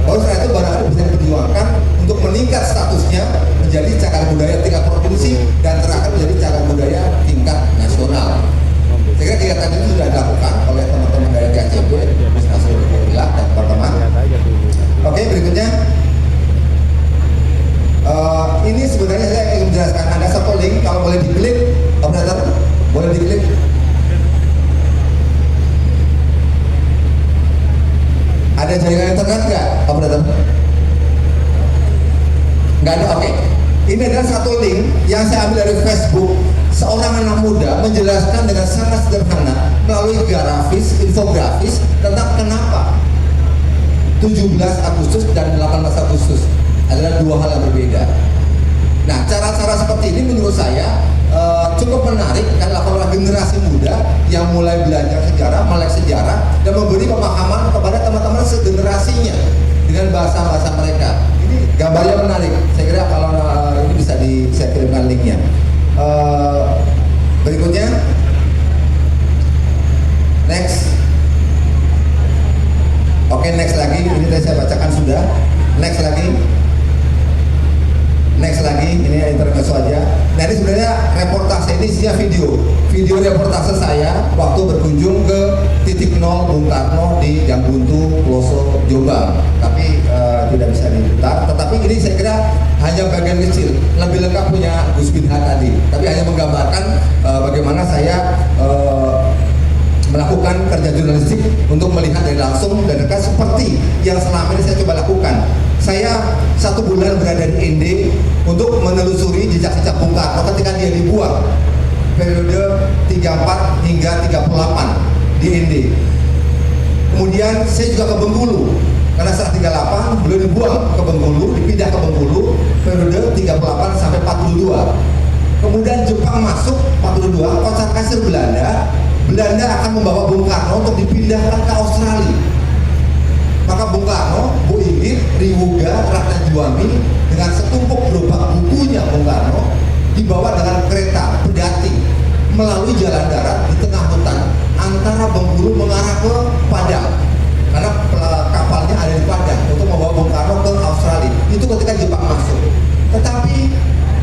Oleh karena itu barangkali bisa diperjuangkan untuk meningkat statusnya menjadi cagar budaya tingkat provinsi dan terakhir menjadi cagar budaya tingkat nasional. Saya kira kegiatan itu sudah dilakukan oleh teman-teman dari TACP, Mas Nasrul dan teman-teman. Oke, berikutnya. Ini sebenarnya saya ingin menjelaskan, ada satu link, kalau boleh diklik, operator, boleh diklik. Ada jaringan internet nggak, operator? Nggak ada, oke. Ini adalah satu link yang saya ambil dari Facebook. Seorang anak muda menjelaskan dengan sangat sederhana melalui grafis, infografis tentang kenapa 17 Agustus dan 18 Agustus adalah dua hal yang berbeda. Nah, cara-cara seperti ini menurut saya cukup menarik dan dilakukan oleh generasi muda yang mulai belajar sejarah, melek sejarah, dan memberi pemahaman kepada teman-teman segenerasinya dengan bahasa-bahasa mereka. Ini gambarnya menarik. Saya kira kalau ini bisa saya kirimkan linknya. Berikutnya, next. Oke, next lagi. Ini tadi saya bacakan sudah. Next lagi. Next lagi, ini intermezzo aja. Nah, ini sebenarnya reportase ini isinya video reportase saya waktu berkunjung ke titik nol Bung Karno di Gambuntu, Peloso, Jombang. Tapi tidak bisa diputar. Tetapi ini saya kira hanya bagian kecil. Lebih lengkap punya Gus Binha tadi. Tapi hanya menggambarkan bagaimana saya melakukan kerja jurnalistik untuk melihat dari langsung dan dekat seperti yang selama ini saya coba lakukan. Saya 1 bulan berada di ND untuk menelusuri jejak-jejak Bung Karno ketika dia dibuang periode 34 hingga 38 di ND. Kemudian saya juga ke Bengkulu karena setelah 38 beliau dibuang ke Bengkulu, dipindah ke Bengkulu periode 38 sampai 42. Kemudian Jepang masuk 42, kocar kasir Belanda akan membawa Bung Karno untuk dipindahkan ke Australia. Maka Bung Karno, Bu Ingrid, Riwuga, Ratna Juwami dengan setumpuk gerobak bukunya Bung Karno dibawa dengan kereta pedati melalui jalan darat di tengah hutan antara Bengkulu mengarah ke Padang. Karena kapalnya ada di Padang untuk membawa Bung Karno ke Australia. Itu ketika Jepang masuk. Tetapi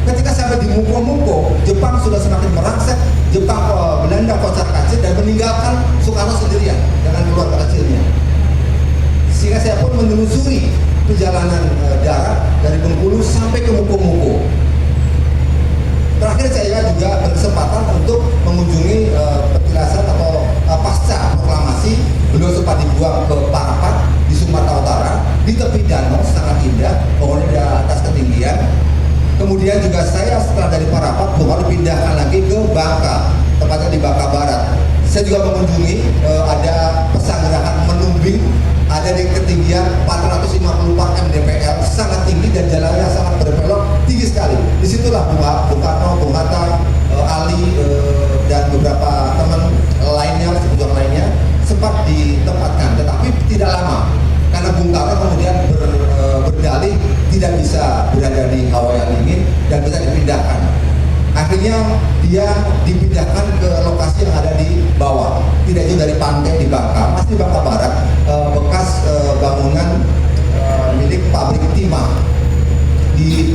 ketika sampai di Muko-Muko, Jepang sudah semakin merangsek. Jepang Belanda kocar kacir dan meninggalkan Soekarno sendirian dengan keluarga kecilnya. Sehingga saya pun menelusuri perjalanan darat dari Bengkulu sampai ke Muko-Muko. Terakhir saya juga berkesempatan untuk mengunjungi petilasan atau pasca proklamasi. Beliau sempat dibuang ke Parapat di Sumatera Utara di tepi danau sangat indah, pohonnya di atas ketinggian. Kemudian juga saya setelah dari Parapat baru dipindahkan lagi ke Bangka, tepatnya di Bangka Barat. Saya juga mengunjungi ada pesanggrahan Menumbing, ada di ketinggian 454 mdpl, sangat tinggi dan jalannya sangat berbelok tinggi sekali. Disitulah Bung Karno, Bung Hatta, Ali dan beberapa teman lainnya, pejuang lainnya sempat ditempatkan, tetapi tidak lama karena Bung Karno kemudian berdalih tidak bisa berada di Hawa yang dingin dan bisa dipindahkan. Akhirnya dia dipindahkan ke lokasi yang ada di bawah, tidak jauh dari pantai di Bangka, masih di Bangka Barat, bekas bangunan milik pabrik timah di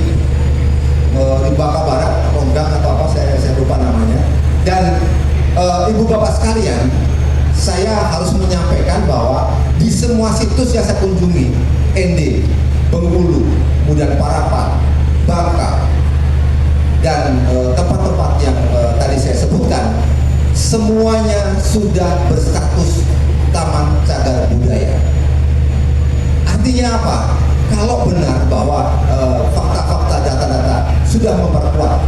Bangka Barat, Ronggang atau apa saya lupa namanya. Dan ibu bapak sekalian, saya harus menyampaikan bahwa di semua situs yang saya kunjungi, ND, Bengkulu, kemudian Parapat, Bangka, dan tempat-tempat yang tadi saya sebutkan, semuanya sudah berstatus Taman Cagar Budaya. Artinya apa? Kalau benar bahwa fakta-fakta, data-data sudah memperkuat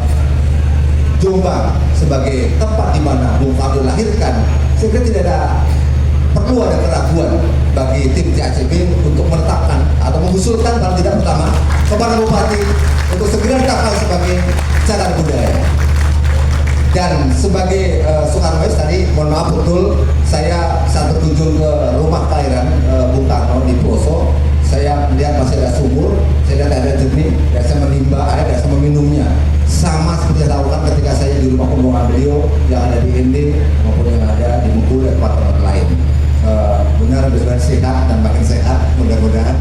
Jombang sebagai tempat di mana Bung Karno dilahirkan, saya kira tidak ada perlu ada keraguan bagi tim TACB untuk menetapkan atau mengusulkan paling tidak pertama kepada Bupati untuk segera ditetapkan sebagai cagar budaya. Dan sebagai Soekarnois tadi, mohon maaf betul, saya saat berkunjung ke rumah kelahiran Bung Karno di Poso, saya melihat masih ada sumur, saya lihat ada jernih, dan saya menimba air dan saya meminumnya. Sama seperti yang dilakukan ketika saya di rumah pembuangan beliau yang ada di ND maupun yang ada di Bengkulu dan tempat-tempat lain. Benar-benar sehat dan makin sehat mudah-mudahan.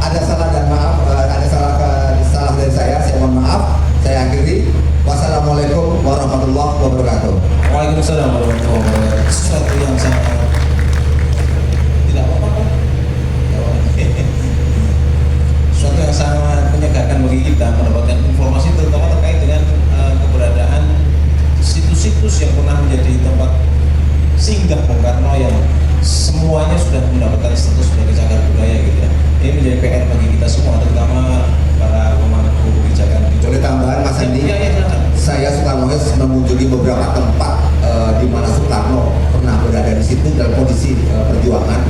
Ada salah dan maaf, ada salah dari saya mohon maaf. Saya akhiri. Wassalamualaikum warahmatullahi wabarakatuh. Waalaikumsalam warahmatullahi wabarakatuh. Sesuatu yang sangat tidak apa-apa. Sesuatu yang sangat menyegarkan bagi kita mendapatkan informasi terutama terkait dengan keberadaan situs-situs yang pernah menjadi tempat singgah Bung Karno yang semuanya sudah mendapatkan status sebagai cagar budaya gitu ya. Ini menjadi PR bagi kita semua, terutama para pemangku kebijakan. Boleh tambahan Mas Andi? Ya, Saya Soekarnois mengunjungi beberapa tempat di mana Soekarno pernah berada di situ dalam kondisi perjuangan.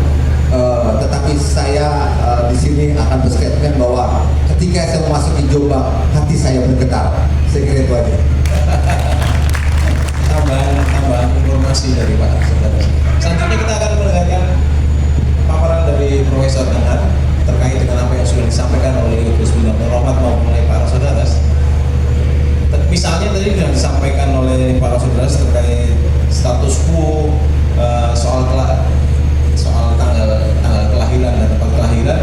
Tetapi saya di sini akan berstatement bahwa ketika saya memasuki Jombang, hati saya bergetar. Saya kira itu aja. Tambahan informasi dari Pak Saudara. Selanjutnya kita akan mendengarkan paparan dari Profesor Anhar terkait dengan apa yang sudah disampaikan oleh Gus Bidang Rohmat maupun oleh para saudara. Misalnya tadi sudah disampaikan oleh para saudara terkait status quo soal tanggal kelahiran dan tempat kelahiran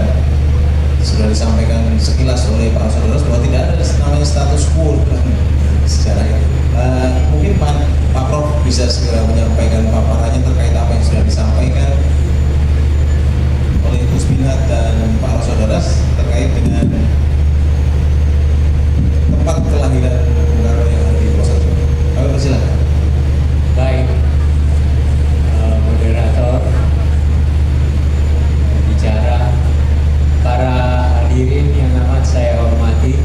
sudah disampaikan sekilas oleh para saudara bahwa tidak ada namanya status quo sejarah itu. Mungkin Pak Prof bisa segera menyampaikan paparannya terkait apa yang sudah disampaikan oleh Gus Binat dan para saudara terkait dengan tempat kelahiran Bung Karno yang ada di Poso. Kami persilakan. Baik, moderator, bicara, para hadirin yang amat saya hormati,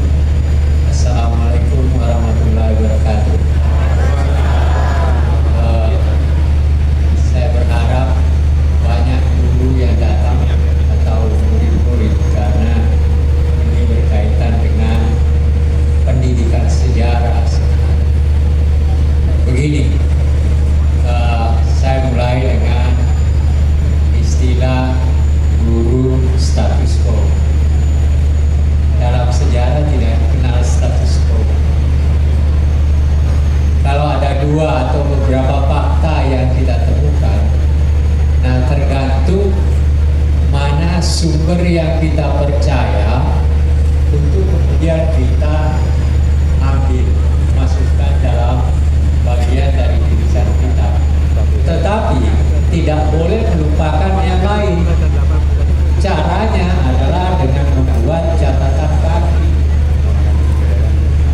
Assalamualaikum warahmatullahi wabarakatuh. Saya berharap banyak guru yang datang atau murid-murid karena ini berkaitan dengan pendidikan sejarah. Begini, saya mulai dengan istilah guru status quo. Dalam sejarah tidak dikenal status quo. Kalau ada dua atau beberapa fakta yang kita temukan, nah tergantung mana sumber yang kita percaya untuk kemudian kita ambil, masukkan dalam bagian dari tulisan kita. Tetapi tidak boleh melupakan yang lain. Caranya adalah dengan membuat catatan kaki.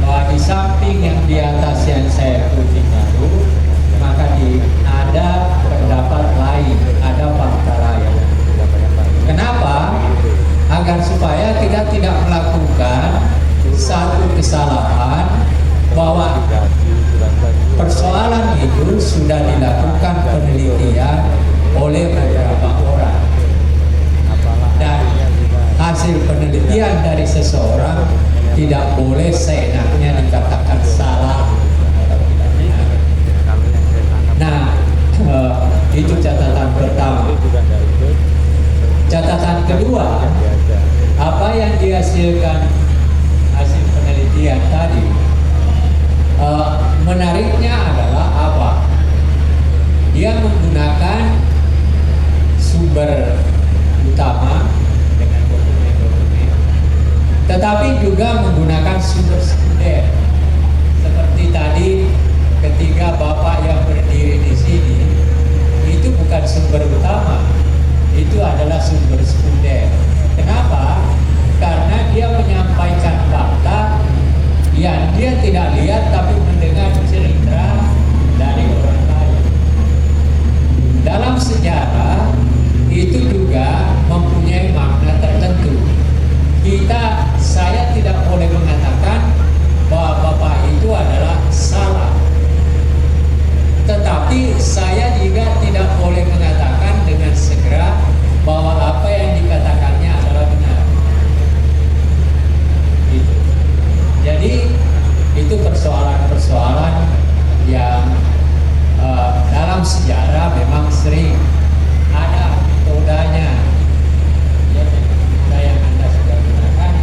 Bahwa di samping yang di atas yang saya kutip itu, maka ada pendapat lain, ada fakta lain. Kenapa? Agar supaya kita tidak melakukan satu kesalahan bahwa persoalan itu sudah dilakukan penelitian oleh beberapa orang, dan hasil penelitian dari seseorang tidak boleh seenaknya dikatakan salah atau tidak benar. Nah, itu catatan pertama. Catatan kedua, apa yang dihasilkan hasil penelitian tadi, menariknya adalah apa? Dia menggunakan sumber utama dengan dokumen-dokumen, tetapi juga menggunakan sumber sekunder. Seperti tadi ketika Bapak yang berdiri di sini, itu bukan sumber utama, itu adalah sumber sekunder. Kenapa? Karena dia menyampaikan fakta yang dia tidak lihat tapi mendengar cerita dari orang lain. Dalam sejarah itu juga mempunyai makna tertentu. Saya tidak boleh mengatakan bahwa Bapak itu adalah salah, tetapi saya juga tidak boleh mengatakan dengan segera bahwa apa yang dikatakannya adalah benar. Gitu. Jadi itu persoalan-persoalan yang dalam sejarah memang sering ada metodenya. Ya, metode yang Anda sudah gunakan,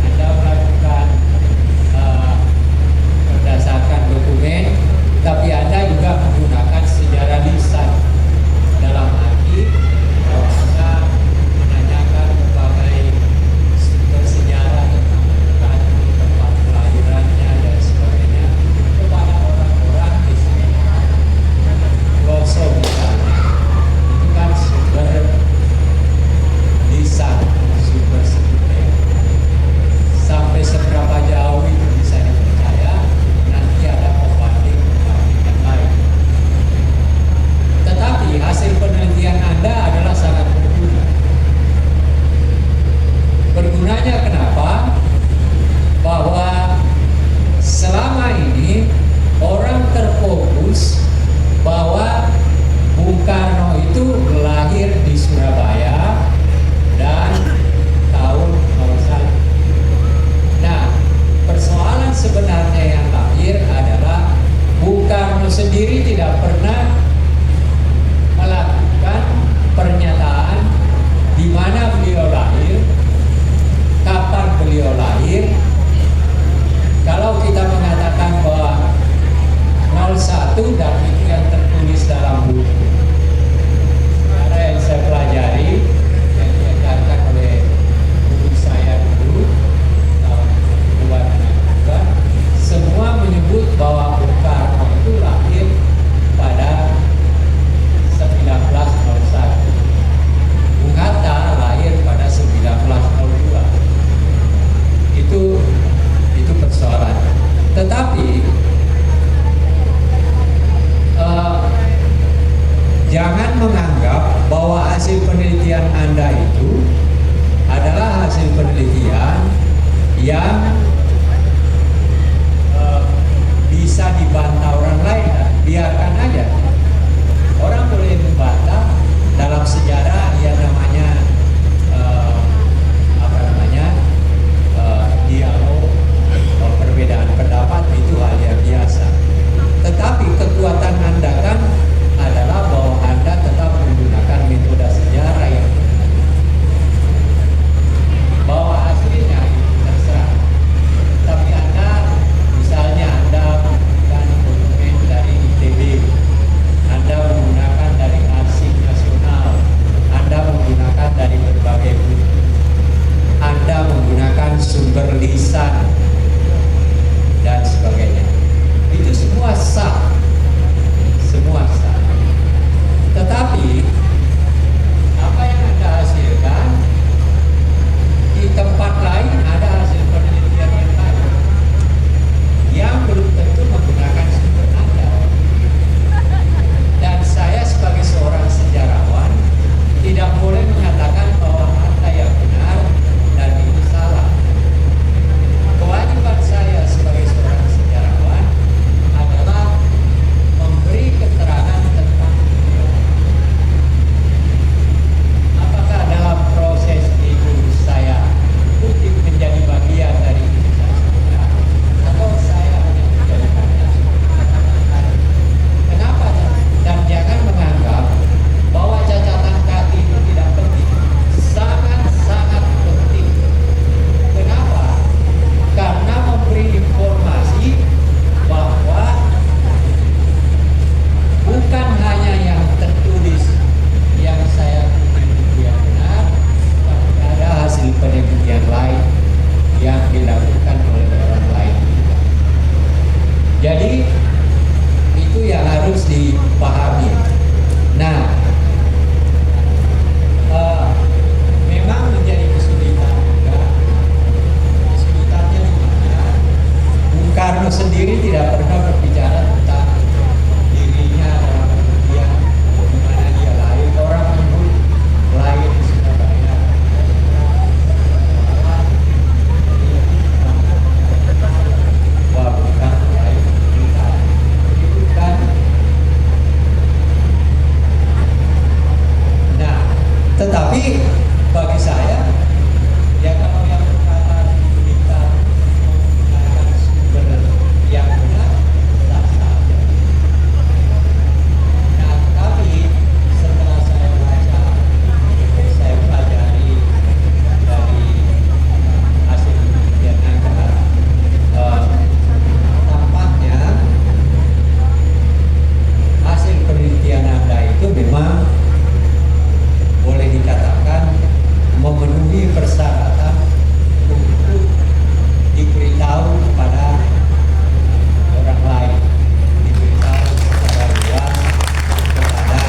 Anda melakukan berdasarkan dokumen, tapi Anda juga menggunakan sejarah lisan dalam arti bahwa Anda menanyakan berbagai sumber sejarah tentang tempat kelahirannya dan sebagainya kepada orang-orang di sini. Gloso misalnya, itu kan sumber lisan, sumber sekunder. Sampai seberapa jauh itu bisa dipercaya, nanti ada pembanding yang lain. Tetapi hasil penelitian Anda adalah sangat berguna. Bergunanya kenapa? Bahwa selama ini orang terfokus bahwa Bung Karno itu lahir di Surabaya dan tahun 01. Nah, persoalan sebenarnya yang lahir adalah Bung Karno sendiri tidak pernah melakukan pernyataan di mana beliau lahir, kapan beliau lahir. Kalau kita mengatakan bahwa 01 dan itu yang tertulis dalam buku ada yang saya pelajari yang diajarkan oleh guru saya dulu tahun 2002, semua menyebut bahwa Bung Karno itu lahir pada sendiri tidak pernah berbicara tentang dirinya dalam pengertian di mana dia lahir. Orang menyebut lahir di Surabaya. Wah, bukan lahir di Blitar. Itu kan. Nah, tetapi bagi saya, ya kalau yang berkata di Blitar menggunakan sumber yang benar, sah saja. Nah, tapi setelah saya baca, saya pelajari dari hasil penelitian Anda, tampaknya hasil penelitian Anda itu memang boleh dikatakan memenuhi persyaratan untuk diberitahu kepada orang lain, diberitahu secara luas kepada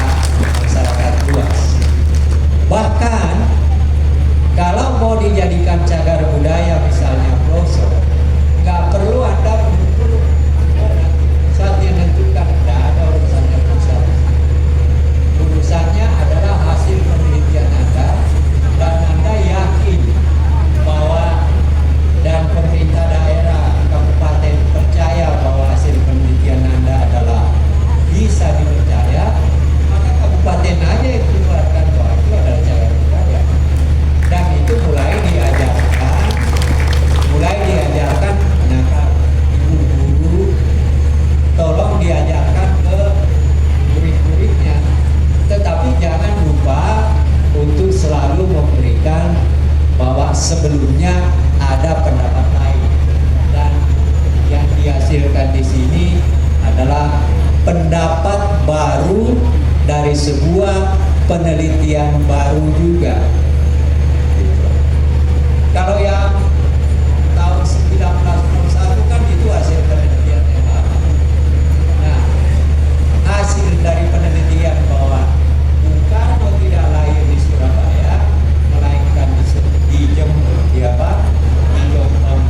masyarakat luas. Bahkan kalau mau dijadikan cagar budaya misalnya pelosok, nggak perlu Anda betul-betul pusat yang menentukan, tidak ada urusannya pusat. Urusannya adalah hasil penelitian Anda, dan Anda yakin bahwa dan pemerintah daerah kabupaten percaya bahwa hasil penelitian Anda adalah bisa dipercaya, maka kabupaten aja yang keluarkan bahwa itu adalah cagar budaya. Dan itu mulai diajarkan anak ibu-guru, tolong diajarkan ke murid-muridnya. Tetapi jangan lupa untuk selalu memberikan bahwa sebelumnya ada pendapat lain, dan yang dihasilkan di sini adalah pendapat baru dari sebuah penelitian baru juga. Kalau yang tahun 1901 kan itu hasil penelitian yang lama. Nah, hasil dari penelitian bahwa Bung Karno tidak lahir di Surabaya, melainkan di Jember, di Jombang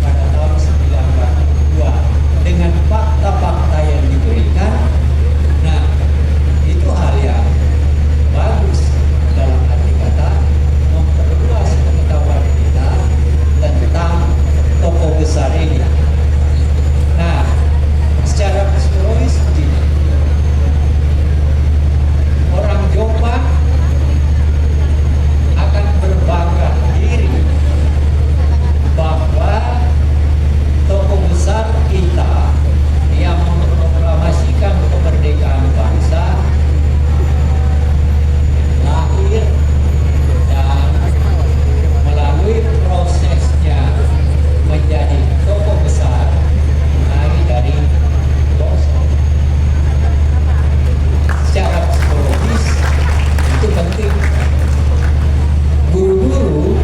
pada tahun 1902 dengan fakta-fakta yang diberikan. Nah, itu hal yang bagus dalam arti kata memperluas pengetahuan kita tentang tokoh besar ini. Nah, secara psikologis begini, orang Jombang akan berbangga diri bahwa tokoh besar kita yang memproklamasikan kemerdekaan bangsa lahir dan melalui prosesnya menjadi tokoh besar mulai dari pelosok. Secara psikologis itu penting. Guru-guru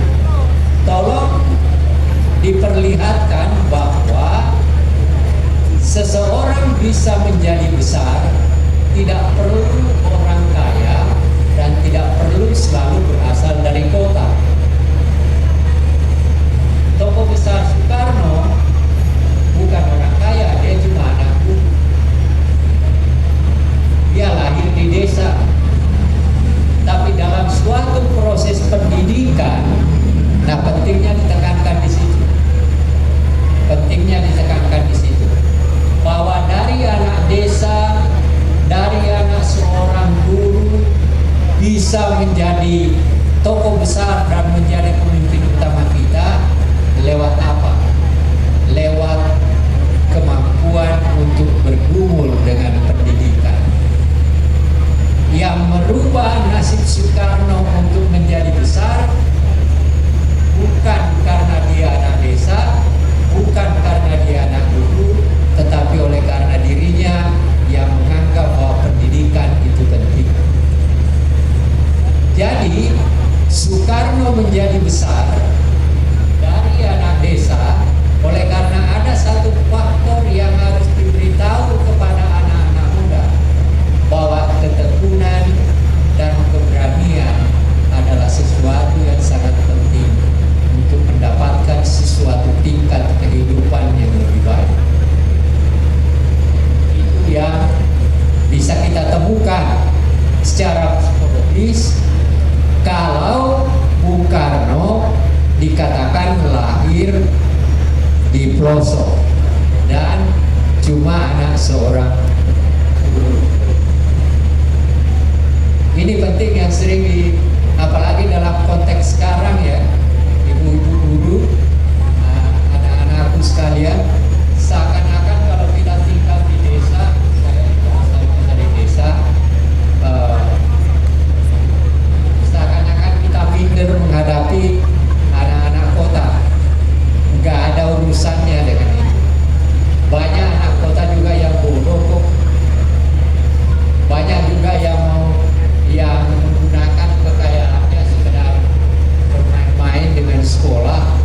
tolong diperlihatkan bahwa seseorang bisa menjadi besar tidak perlu orang kaya dan tidak perlu selalu berasal dari kota. Tokoh besar Soekarno bukan orang kaya, dia cuma anak guru. Dia lahir di desa, tapi dalam suatu proses pendidikan, nah pentingnya ditekankan di situ. Pentingnya ditekankan di situ bahwa dari anak desa, dari anak seorang guru bisa menjadi tokoh besar dan menjadi pemimpin utama kita lewat apa? Lewat kemampuan untuk bergumul dengan pendidikan. Yang merubah nasib Soekarno untuk menjadi besar bukan karena dia anak desa, bukan karena dia anak guru, tetapi oleh karena dirinya yang menganggap bahwa pendidikan itu penting. Jadi Soekarno menjadi besar dari anak desa pelosok dan cuma anak seorang guru. Ini penting yang sering apalagi dalam konteks sekarang ya, ibu-ibu guru, anak-anakku sekalian, seakan-akan kalau kita tinggal di desa, saya dari desa, seakan-akan kita minder menghadapi anak-anak kota. Nggak ada urusannya dengan itu. Banyak anak kota juga yang bodoh kok. Banyak juga yang menggunakan kekayaannya sekedar bermain-main dengan sekolah,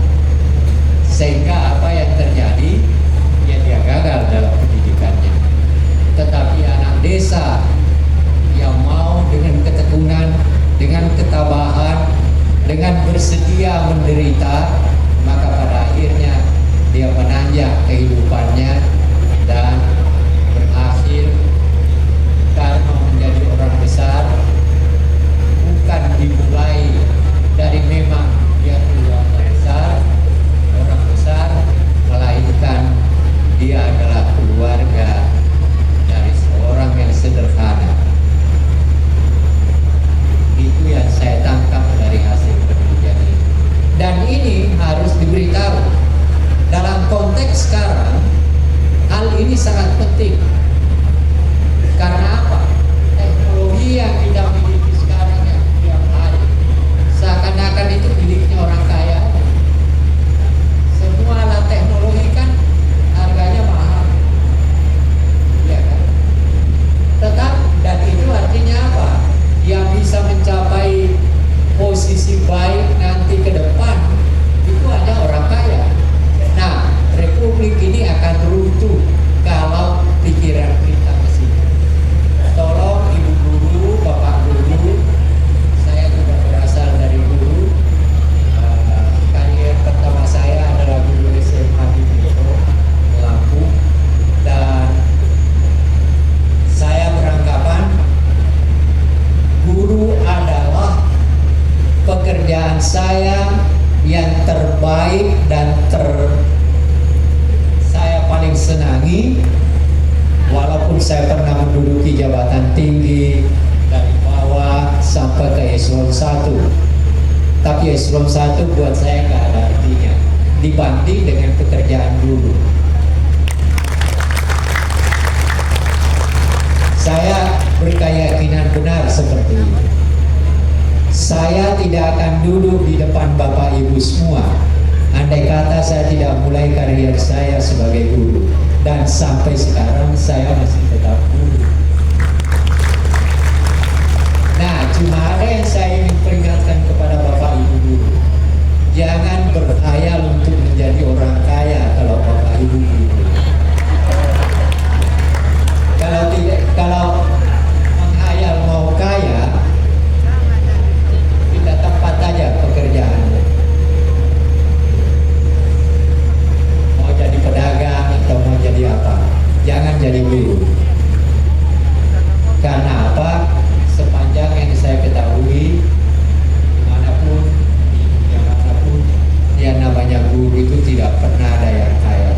sehingga apa yang terjadi ya dia gagal dalam pendidikannya. Tetapi anak desa yang mau dengan ketekunan, dengan ketabahan, dengan bersedia menderita, maka pada akhirnya dia menanjak kehidupannya dan berhasil karena menjadi orang besar. Bukan dimulai dari memang dia orang besar, melainkan dia adalah keluarga dari seorang yang sederhana. Itu yang saya tangkap dari hasil penelitian ini. Dan ini harus diberitahu. Dalam konteks sekarang, hal ini sangat penting. Karena apa? Teknologi yang kita miliki sekarang yang hari, seakan-akan itu miliknya orang kaya. Semua alat teknologi kan harganya mahal, ya kan? Tetap, dan itu artinya apa? Yang bisa mencapai posisi baik nanti ke depan itu hanya orang kaya. Nah, republik ini akan runtuh kalau pikiran kita ke situ. Tolong ibu guru, bapak guru, saya juga berasal dari guru. Karier pertama saya adalah guru SMA di Metro Lampung, dan saya beranggapan guru adalah pekerjaan saya yang terbaik dan saya paling senangi. Walaupun saya pernah menduduki jabatan tinggi dari bawah sampai ke eselon 1, tapi eselon 1 buat saya nggak ada artinya dibanding dengan pekerjaan guru. Saya berkeyakinan benar seperti itu. Saya tidak akan duduk di depan Bapak Ibu semua andai kata saya tidak mulai karier saya sebagai guru, dan sampai sekarang saya masih tetap guru. Nah, cuma ada yang saya ingin peringatkan kepada Bapak Ibu guru, jangan berkhayal untuk menjadi orang kaya kalau Bapak Ibu guru. Kalau menghayal mau kaya, tidak tepat aja pekerjaannya. Mau jadi pedagang atau mau jadi apa, jangan jadi guru. Karena apa? Sepanjang yang saya ketahui, dimanapun yang namanya guru itu tidak pernah ada yang kaya.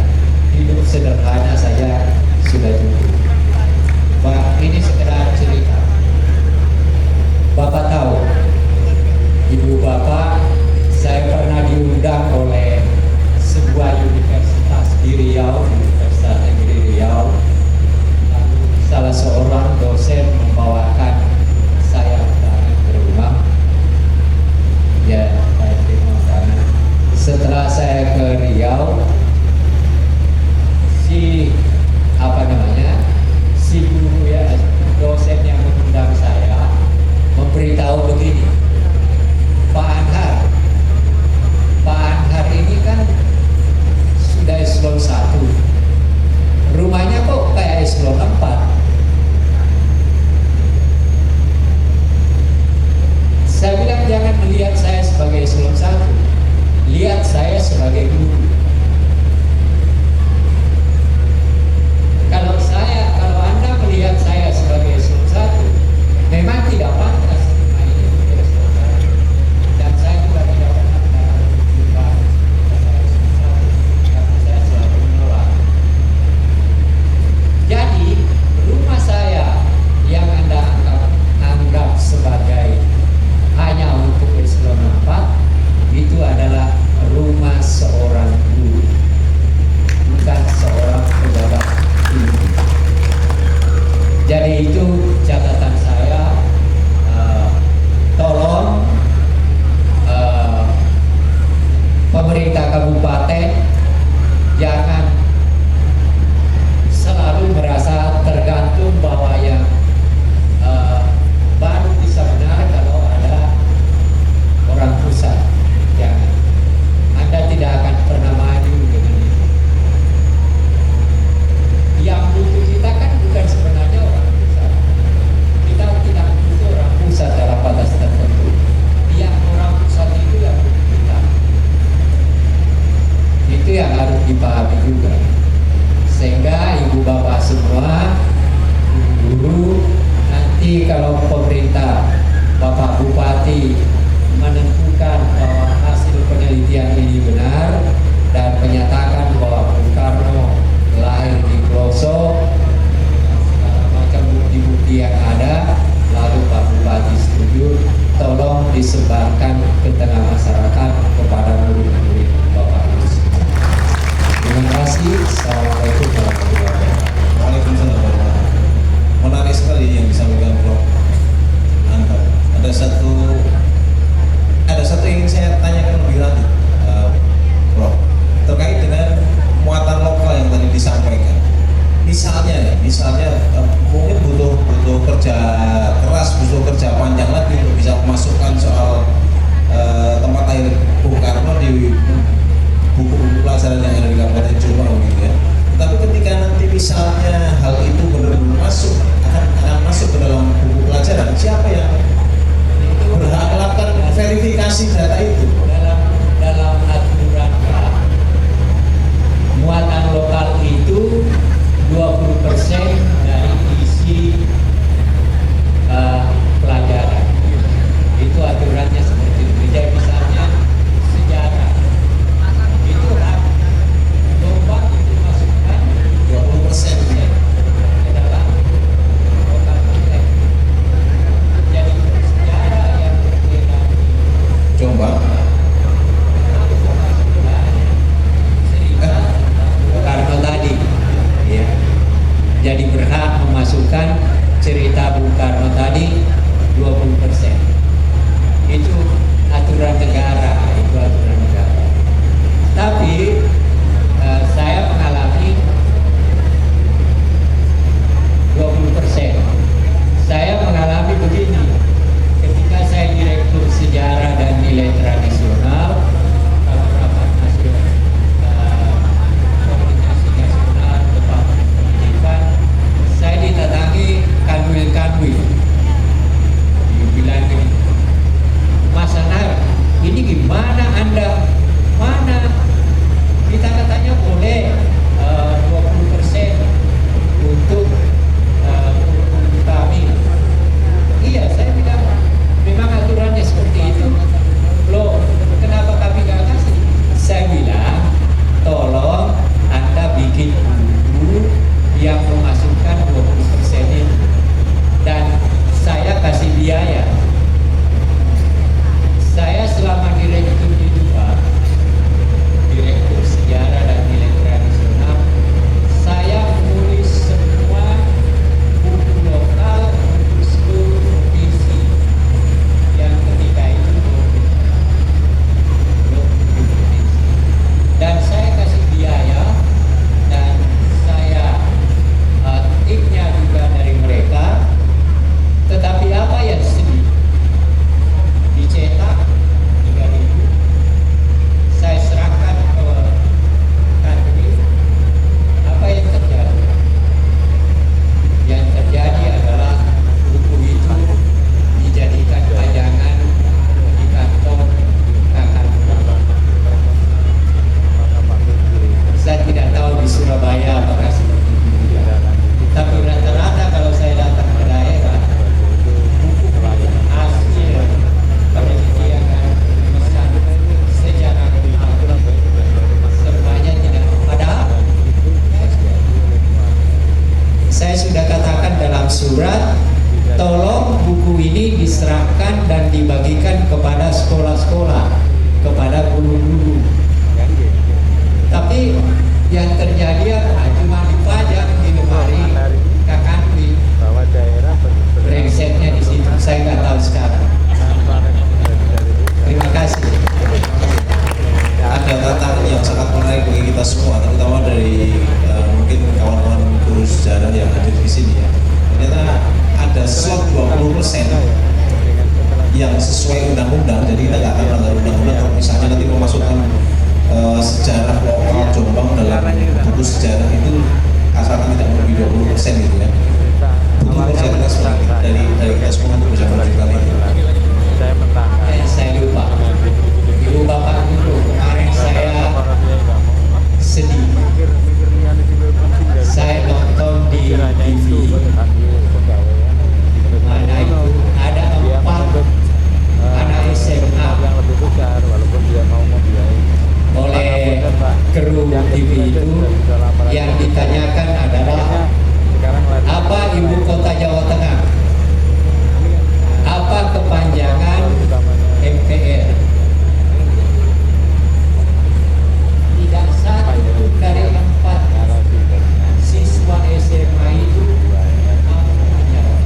surat, tolong buku ini diserahkan dan dibagikan kepada sekolah-sekolah, kepada guru-guru. Tapi yang terjadi cuma dipajang di lemari kakakwi. Brengseknya di situ, saya nggak tahu sekarang. Terima kasih. Ada tantangan yang sangat menarik bagi kita semua, terutama dari mungkin kawan-kawan guru sejarah yang hadir di sini ya. Ternyata ada slot 20% yang sesuai undang-undang, jadi kita nggak akan melanggar undang-undang. Kalau misalnya nanti memasukkan sejarah lokal Jombang dalam buku sejarah itu asalkan tidak melebihi 20% gitu ya. Itu kerja keras dari kita semua untuk bisa melakukan itu. Saya lupa. Ibu bapak guru, kemarin saya sedih. Saya nonton di TV. Mana itu ada 4 anak SMA oleh kru TV itu yang ditanyakan adalah apa ibu kota Jawa Tengah, apa kepanjangan MPR. Tidak satu dari 4 siswa SMA itu mau menjawab.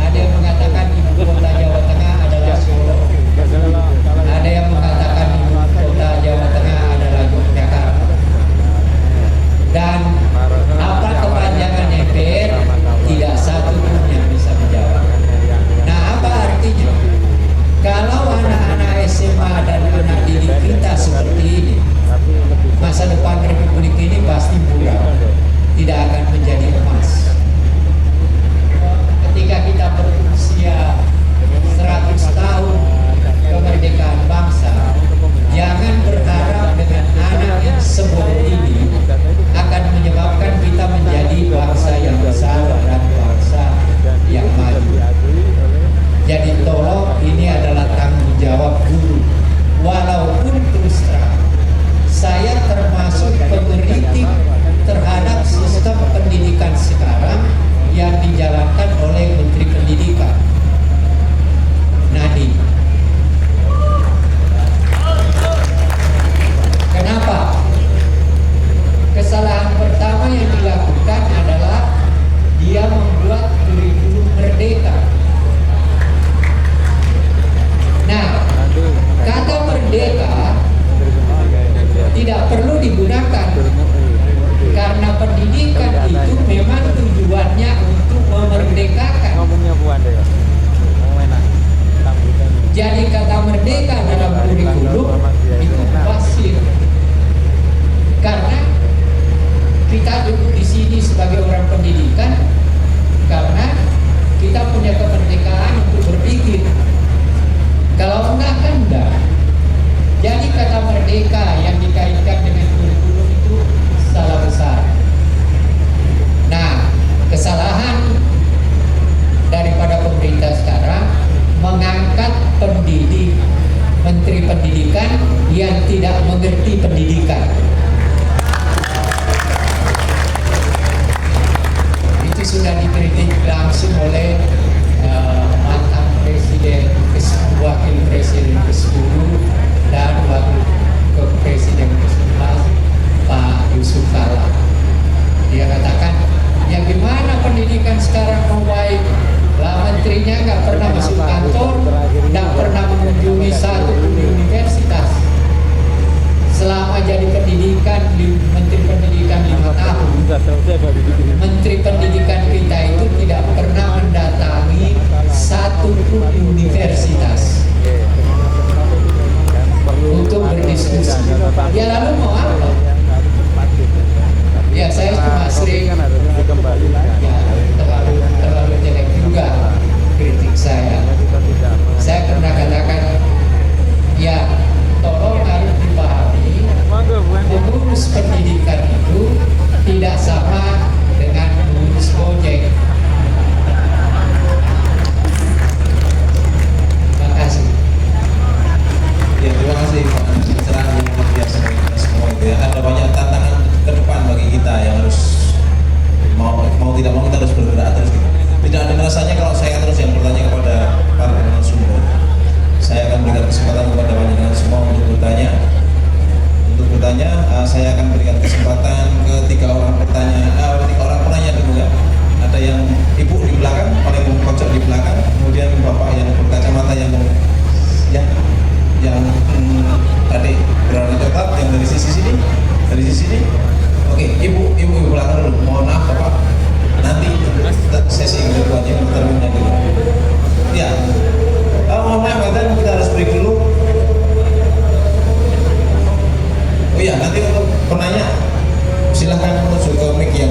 Ada yang mengatakan ibu kota Jawa Tengah adalah Solo, ada yang mengatakan ibu kota Jawa Tengah adalah Yogyakarta. Dan apa kepanjangan MPR, tidak satu pun yang bisa menjawab. Nah, apa artinya? Kalau anak-anak SMA dan anak didik kita seperti ini, masa depan Republik ini pasti buram, tidak akan menjadi emas. Ketika kita berusia 100 tahun kemerdekaan bangsa, jangan berharap dengan anak yang sebodoh ini akan menyebabkan kita menjadi bangsa yang besar dan bangsa yang maju. Jadi tolong, ini adalah tanggung jawab guru. Walaupun terus terang, saya termasuk pengkritik terhadap sistem pendidikan sekarang yang dijalankan oleh Menteri Pendidikan Nadiem. Kenapa? Kesalahan pertama yang dilakukan adalah dia membuat kurikulum merdeka. Nah, kata merdeka tidak perlu digunakan karena pendidikan itu memang tujuannya untuk memerdekakan. Jadi kata merdeka dalam kurikulum itu pasif. Karena kita duduk di sini sebagai orang pendidikan karena kita punya kemerdekaan untuk berpikir. Kalau enggak kan enggak. Jadi kata merdeka yang dikaitkan dengan kurikulum itu salah besar. Nah, kesalahan daripada pemerintah sekarang mengangkat Menteri Pendidikan yang tidak mengerti pendidikan. Itu sudah dikritik langsung oleh mantan presiden, wakil presiden ke-10 dan wakil presiden ke-11 Pak Yusuf Kala. Dia katakan, ya gimana pendidikan sekarang mau baik? Lah menterinya nggak pernah masuk kantor, nggak pernah mengunjungi satu universitas. Selama jadi pendidikan, Menteri Pendidikan 5 tahun, Menteri Pendidikan kita itu tidak pernah mendatangi satu pun universitas untuk berdiskusi. Ya lalu mau apa? Ya saya cuma sering ya, terlalu jelek juga kritik saya. Saya pernah katakan, ya tolong harus dipahami, mengurus pendidikan itu tidak sama dengan mengurus Gojek. Terima kasih. Ya, terima kasih Pak pencerahan yang luar biasa bagi kita semua itu ya. Ada banyak tantangan ke depan bagi kita yang harus mau tidak mau kita harus bergerak terus gitu. Tidak ada komik